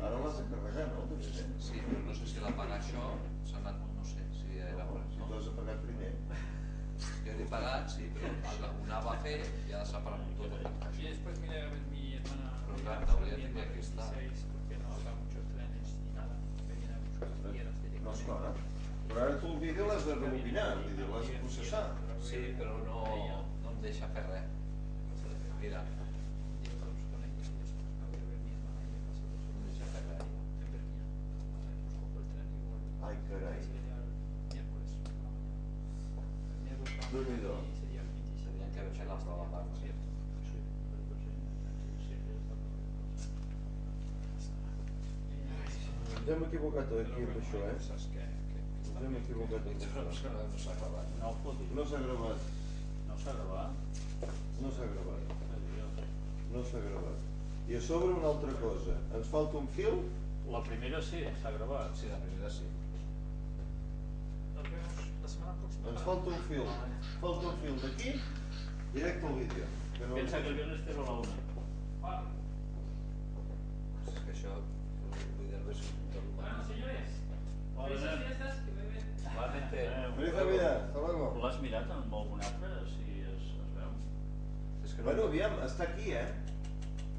Ara l'has de carregar, no? El DVD. Sí, però no sé si l'apagar això s'ha anat, no sé si era per Si això. t'ho has apagat primer. Jo l'he pagat, sí, però ho anava a fer i ara s'ha parat tot el tancar. Y después vine a ver mi hermana. Pero mi claro, hermana todavía mi tenía hermana que estar. 16, porque no haga muchos trenes ni nada. Me viene a buscar piedras No, directamente. esclar. Però ara tu el vídeo l'has de rebobinar, vull dir, l'has de processar. Sí, però no em deixa fer res. Mira, Y otros con ellos, y después me voy a ver mi hermana y me paso 2 no em horas deixa fer res. en Bermía. Pues cojo el tren y vuelvo. Ai, carai. Sería el miércoles por la mañana. El miércoles por la Déu-n'hi-do. mañana y sería el 27. Tenien que haver fet la prova abans. Cierto. Sí, pero entonces, sí, ya está perfecto. Ens hem equivocat aquí amb això, Cosas que Ens hem equivocat amb això. No s'ha acabat. No ho puc dir. No s'ha gravat. No s'ha gravat? No s'ha gravat. Què dius? No s'ha gravat. I a sobre una altra cosa. Ens falta un fil? La primera sí, s'ha gravat. Sí, la primera sí. Nos vemos la semana próxima. Ens falta un fil. Falta un fil d'aquí, directe al vídeo. Que no Piensa que el viernes te lo la una. És que això, vull dir, és un tot Bueno, humà. señores, felices fiestas, que beben. Igualmente. Feliz Navidad. Hasta luego. L'has mirat amb algun altre, si es veu? És que Bueno, aviam, està aquí,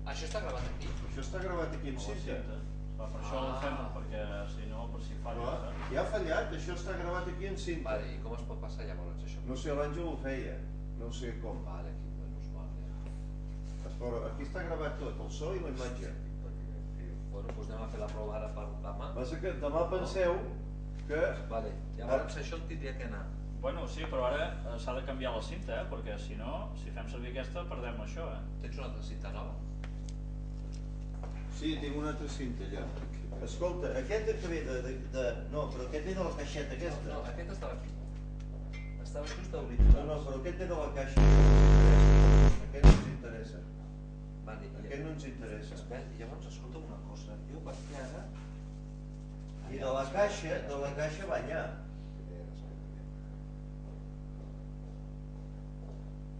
Això està gravat aquí? Això està gravat aquí en A la cinta. cinta. Va, per això ho fem, perquè si no, per si falla, Clar, saps? ja ha fallat, això està gravat aquí en cinta. Vale, i com es pot passar llavors això? No sé, l'Àngel ho feia, no sé com. Vale, aquí, menys mal. Però aquí està gravat tot, el so i la imatge. Bueno, doncs anem a fer la prova ara per demà. Passa que demà penseu que... Vale, llavors això tindria que anar. Bueno, sí, però ara s'ha de canviar la cinta, perquè si no, si fem servir aquesta, perdem això, Tens una altra cinta nova? Sí, tinc una altra cinta allà. Escolta, aquest que ve No, però aquest ve de la caixeta aquesta. No, aquest estava aquí. Estava just a obrir. No, però aquest ve de la caixa. Aquest no ens interessa. Vale, Aquest no ens interessa. Espera, llavors escolta'm una cosa. Jo per què ara... I de la caixa va allà.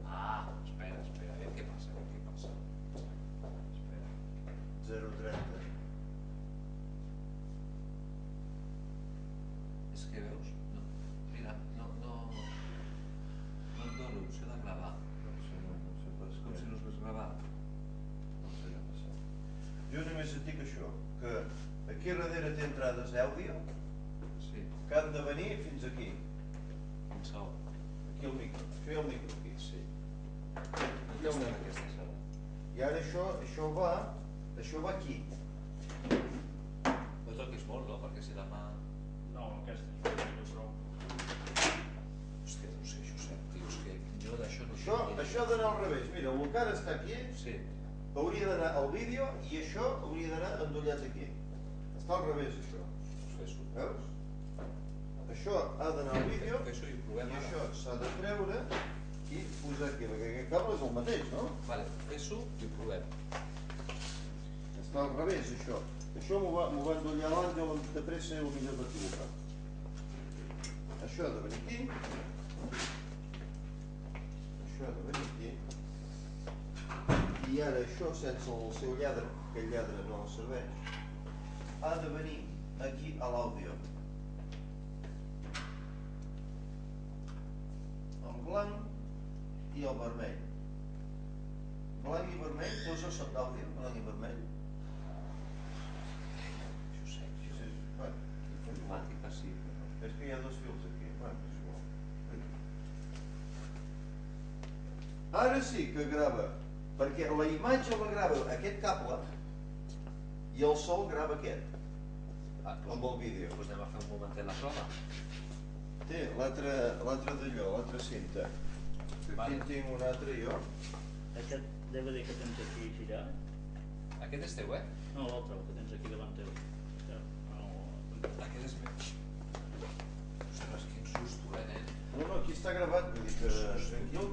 Ah, espera, a veure què passa, Espera. 0,30. És que veus? No, mira, no em dono l'opció de gravar. No sé pas És com si no es hagués gravat. No sé què ha passat. Jo només et dic això, que aquí darrere té entrades àudio Sí, que han de venir fins aquí. un sau. Aquí el micro. Això hi ha el micro aquí. Sí. Aquí hi ha un micro. Aquesta sala. I ara això va aquí. No toquis molt, no? Perquè si demà... No, aquesta és prou. Hòstia, no sé, Josep, tio, és que jo d'això no Això ha d'anar al revés. Mira, el que ara està aquí Sí. hauria d'anar al vídeo i això hauria d'anar endollat aquí. Està al revés, això. Fes-ho. Veus? això ha d'anar al vídeo Això hi i provem ara. això s'ha de treure i posar aquí, perquè aquest cable és el mateix, no? Vale, això i ho provem. Està al revés, això. Això m'ho va endollar l'Àngel de pressa i potser va equivocar. Això ha de venir aquí. Això ha de venir aquí. I ara això, sense el seu lladre, que el lladre no serveix, ha de venir aquí a l'àudio. El blanc i el vermell. Blanc i vermell, tots els són d'àudio, blanc i vermell. Això sé, Bueno, informàtica sí, però... és que hi ha dos fils aquí. Bueno, és igual. Ara sí que grava, perquè la imatge la grava aquest cable i el sol grava aquest, amb el vídeo. Doncs anem a fer un momentet la prova. Té l'altre d'allò, l'altra cinta. Aquí en tinc un altre jo. Aquest DVD que tens aquí girat? Aquest és teu, eh? No, l'altre, el que tens aquí davant teu. Aquest és meu. Ostres, quin susto, nen? No, aquí està gravat, vull dir que tranquil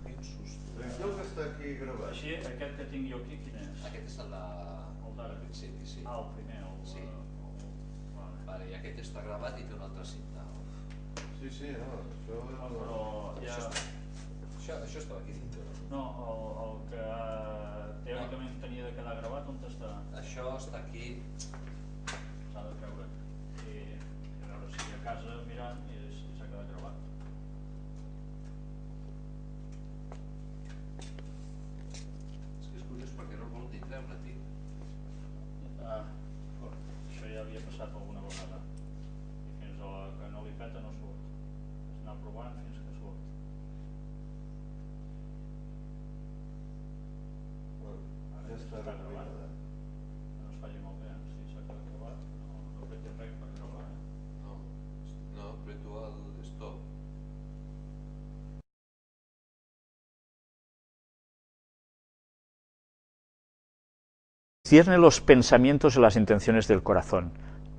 Quin susto. que està aquí gravat. Així, aquest que tinc jo aquí, quin és? Aquest és el d'ara. principi, sí. Ah, el primer, Sí. Vale. Vale, i aquest està gravat i té una altra cinta. Sí, no, això... Però ja... Això estava aquí dintre. No, el que teòricament tenia de quedar gravat, on està? Això està aquí. S'ha de treure. I a veure si a casa mirant i s'ha quedat gravat. És que és curiós perquè no el volen ni treure, tio. Això ja havia passat alguna vegada. I fins a la que no li peta no surt. És anar provant fins que surt. Ja està gravat. No es faci malbé, si s'ha quedat gravat, no apretem res per gravar. No, apreto el stop. Cierne los pensamientos y las intenciones del corazón.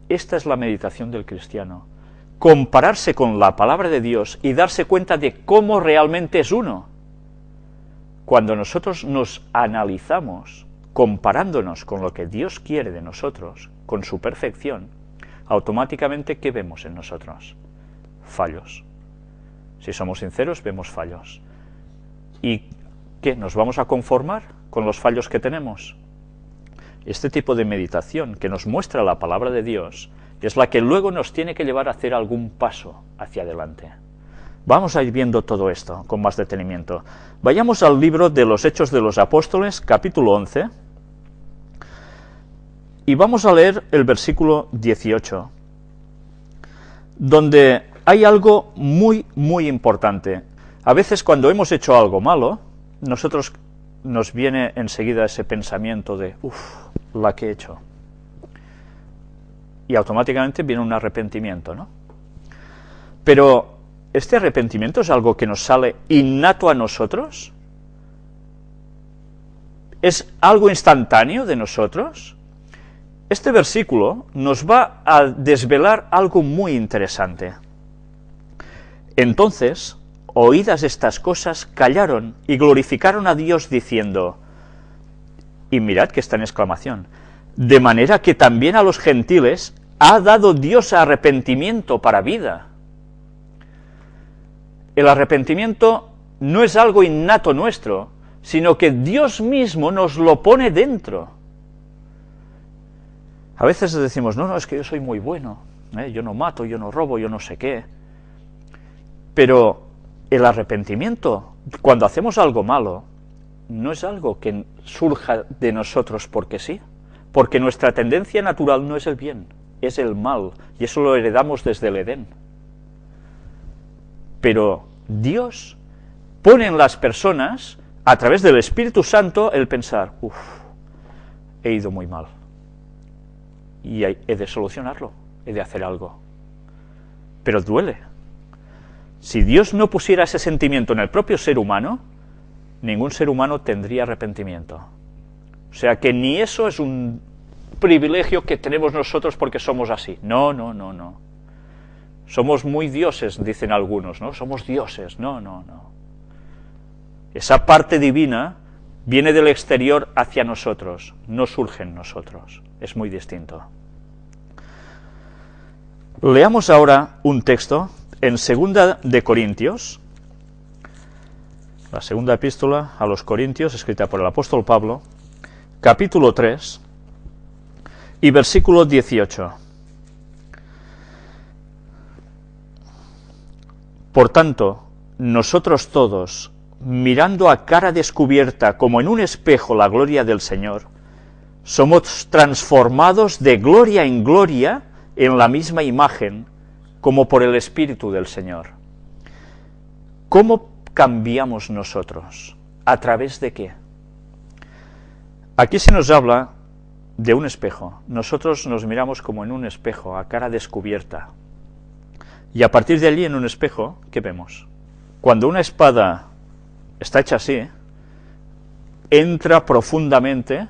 Esta es la meditación del cristiano. Compararse con la palabra de Dios y darse cuenta de cómo realmente es uno. Cuando nosotros nos analizamos, comparándonos con lo que Dios quiere de nosotros, con su perfección, automáticamente, ¿qué vemos en nosotros? Fallos. Si somos sinceros, vemos fallos. ¿Y qué? ¿Nos vamos a conformar con los fallos que tenemos? Este tipo de meditación que nos muestra la palabra de Dios es la que luego nos tiene que llevar a hacer algún paso hacia adelante. Vamos a ir viendo todo esto con más detenimiento. Vayamos al libro de los Hechos de los Apóstoles, capítulo 11, y vamos a leer el versículo 18, donde hay algo muy, muy importante. A veces cuando hemos hecho algo malo, nos viene enseguida ese pensamiento de, la que he hecho. Y automáticamente viene un arrepentimiento, ¿no? Pero, ¿este arrepentimiento es algo que nos sale innato a nosotros? ¿Es algo instantáneo de nosotros? Este versículo nos va a desvelar algo muy interesante. Entonces, oídas estas cosas, callaron y glorificaron a Dios diciendo, y mirad que está en exclamación, de manera que también a los gentiles ha dado Dios arrepentimiento para vida. El arrepentimiento no es algo innato nuestro, sino que Dios mismo nos lo pone dentro. A veces decimos, no, es que yo soy muy bueno, yo no mato, yo no robo, yo no sé qué. Pero el arrepentimiento, cuando hacemos algo malo, no es algo que surja de nosotros porque sí, porque nuestra tendencia natural no es el bien, es el mal, y eso lo heredamos desde el Edén. Pero Dios pone en las personas, a través del Espíritu Santo, el pensar, he ido muy mal, y he de solucionarlo, he de hacer algo. Pero duele. Si Dios no pusiera ese sentimiento en el propio ser humano, ningún ser humano tendría arrepentimiento. O sea que ni eso es un privilegio que tenemos nosotros porque somos así. No. Somos muy dioses, dicen algunos, ¿no? Somos dioses. No, no, no. Esa parte divina viene del exterior hacia nosotros, no surge en nosotros. Es muy distinto. Leamos ahora un texto en 2 de Corintios, la segunda epístola a los Corintios, escrita por el apóstol Pablo, capítulo 3 y versículo 18. Por tanto, nosotros todos, mirando a cara descubierta como en un espejo la gloria del Señor, somos transformados de gloria en gloria en la misma imagen, como por el Espíritu del Señor. ¿Cómo cambiamos nosotros? ¿A través de qué? Aquí se nos habla de un espejo. Nosotros nos miramos como en un espejo, a cara descubierta. Y a partir de allí, en un espejo, ¿qué vemos? Cuando una espada está hecha así, entra profundamente,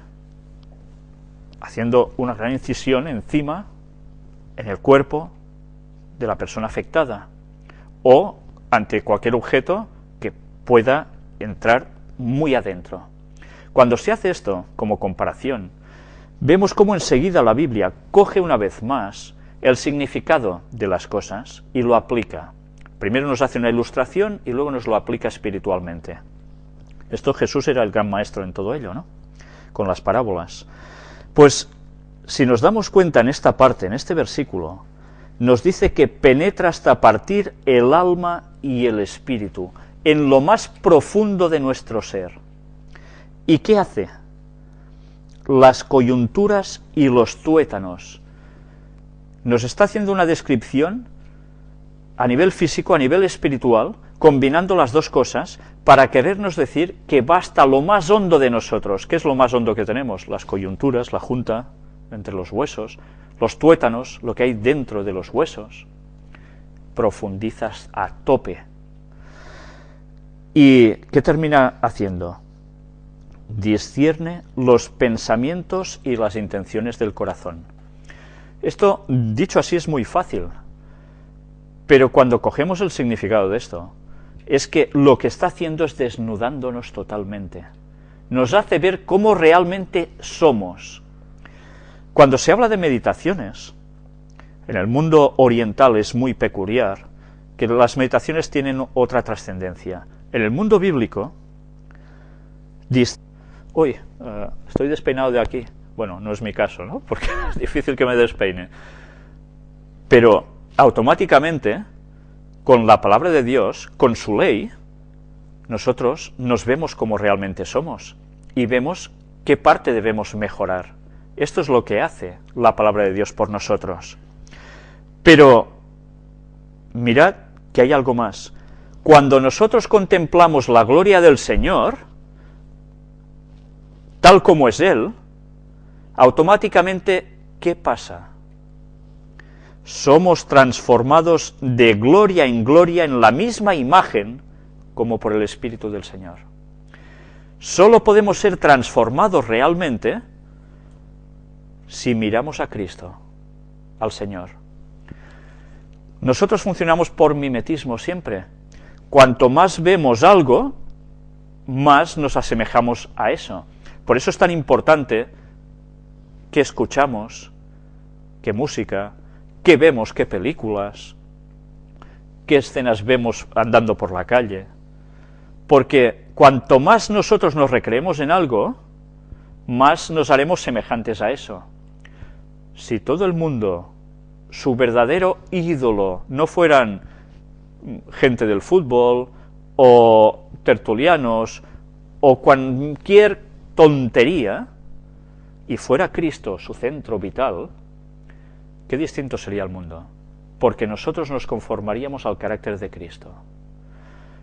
haciendo una gran incisión encima, en el cuerpo de la persona afectada, o ante cualquier objeto que pueda entrar muy adentro. Cuando se hace esto, como comparación, vemos cómo enseguida la Biblia coge una vez más el significado de las cosas y lo aplica. Primero nos hace una ilustración y luego nos lo aplica espiritualmente. Esto Jesús era el gran maestro en todo ello, ¿no? Con las parábolas. Pues, si nos damos cuenta en esta parte, en este versículo, nos dice que penetra hasta partir el alma y el espíritu, en lo más profundo de nuestro ser. ¿Y qué hace? Las coyunturas y los tuétanos. Nos está haciendo una descripción a nivel físico, a nivel espiritual, combinando las dos cosas, para querernos decir que va hasta lo más hondo de nosotros. ¿Qué es lo más hondo que tenemos? Las coyunturas, la junta entre los huesos, los tuétanos, lo que hay dentro de los huesos. Profundizas a tope. ¿Y qué termina haciendo? Discierne los pensamientos y las intenciones del corazón. Esto, dicho así, es muy fácil, pero cuando cogemos el significado de esto, es que lo que está haciendo es desnudándonos totalmente. Nos hace ver cómo realmente somos. Cuando se habla de meditaciones, en el mundo oriental es muy peculiar que las meditaciones tienen otra trascendencia. En el mundo bíblico, estoy despeinado de aquí. Bueno, no es mi caso, ¿no? Porque es difícil que me despeine. Pero automáticamente, con la palabra de Dios, con su ley, nosotros nos vemos como realmente somos y vemos qué parte debemos mejorar. Esto es lo que hace la palabra de Dios por nosotros. Pero mirad que hay algo más. Cuando nosotros contemplamos la gloria del Señor, tal como es Él, automáticamente, ¿qué pasa? Somos transformados de gloria en gloria en la misma imagen como por el Espíritu del Señor. Solo podemos ser transformados realmente si miramos a Cristo, al Señor. Nosotros funcionamos por mimetismo siempre. Cuanto más vemos algo, más nos asemejamos a eso. Por eso es tan importante qué escuchamos, qué música, qué vemos, qué películas, qué escenas vemos andando por la calle. Porque cuanto más nosotros nos recreemos en algo, más nos haremos semejantes a eso. Si todo el mundo, su verdadero ídolo, no fueran gente del fútbol, o tertulianos, o cualquier tontería, y fuera Cristo su centro vital, qué distinto sería el mundo, porque nosotros nos conformaríamos al carácter de Cristo.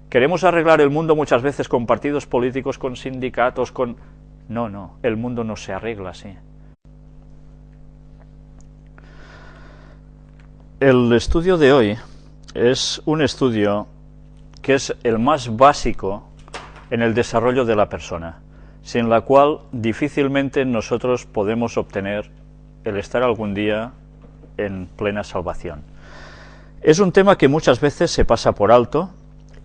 Queremos arreglar el mundo muchas veces con partidos políticos, con sindicatos, con... No, el mundo no se arregla así. El estudio de hoy es un estudio que es el más básico en el desarrollo de la persona, sin la cual difícilmente nosotros podemos obtener el estar algún día en plena salvación. Es un tema que muchas veces se pasa por alto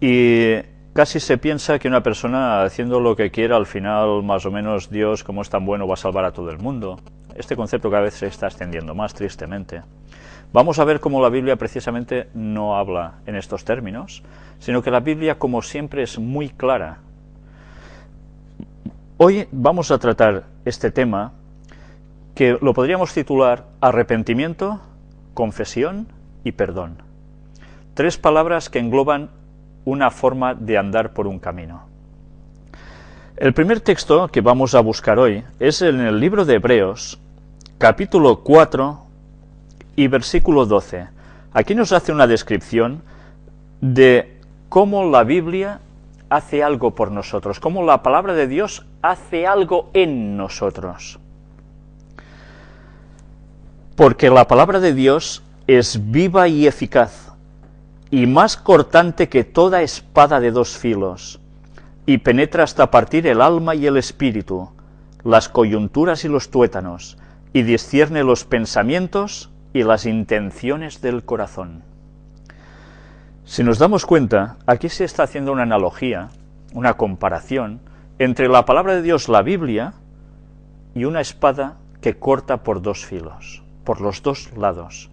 y casi se piensa que una persona haciendo lo que quiera, al final más o menos Dios, como es tan bueno, va a salvar a todo el mundo. Este concepto cada vez se está extendiendo más, tristemente. Vamos a ver cómo la Biblia precisamente no habla en estos términos, sino que la Biblia, como siempre, es muy clara. Hoy vamos a tratar este tema que lo podríamos titular arrepentimiento, confesión y perdón. 3 palabras que engloban una forma de andar por un camino. El primer texto que vamos a buscar hoy es en el libro de Hebreos, capítulo 4 y versículo 12. Aquí nos hace una descripción de cómo la Biblia hace algo por nosotros, cómo la palabra de Dios hace algo en nosotros. Porque la palabra de Dios es viva y eficaz, y más cortante que toda espada de 2 filos, y penetra hasta partir el alma y el espíritu, las coyunturas y los tuétanos, y discierne los pensamientos y las intenciones del corazón. Si nos damos cuenta, aquí se está haciendo una analogía, una comparación, entre la palabra de Dios, la Biblia, y una espada que corta por 2 filos, por los 2 lados.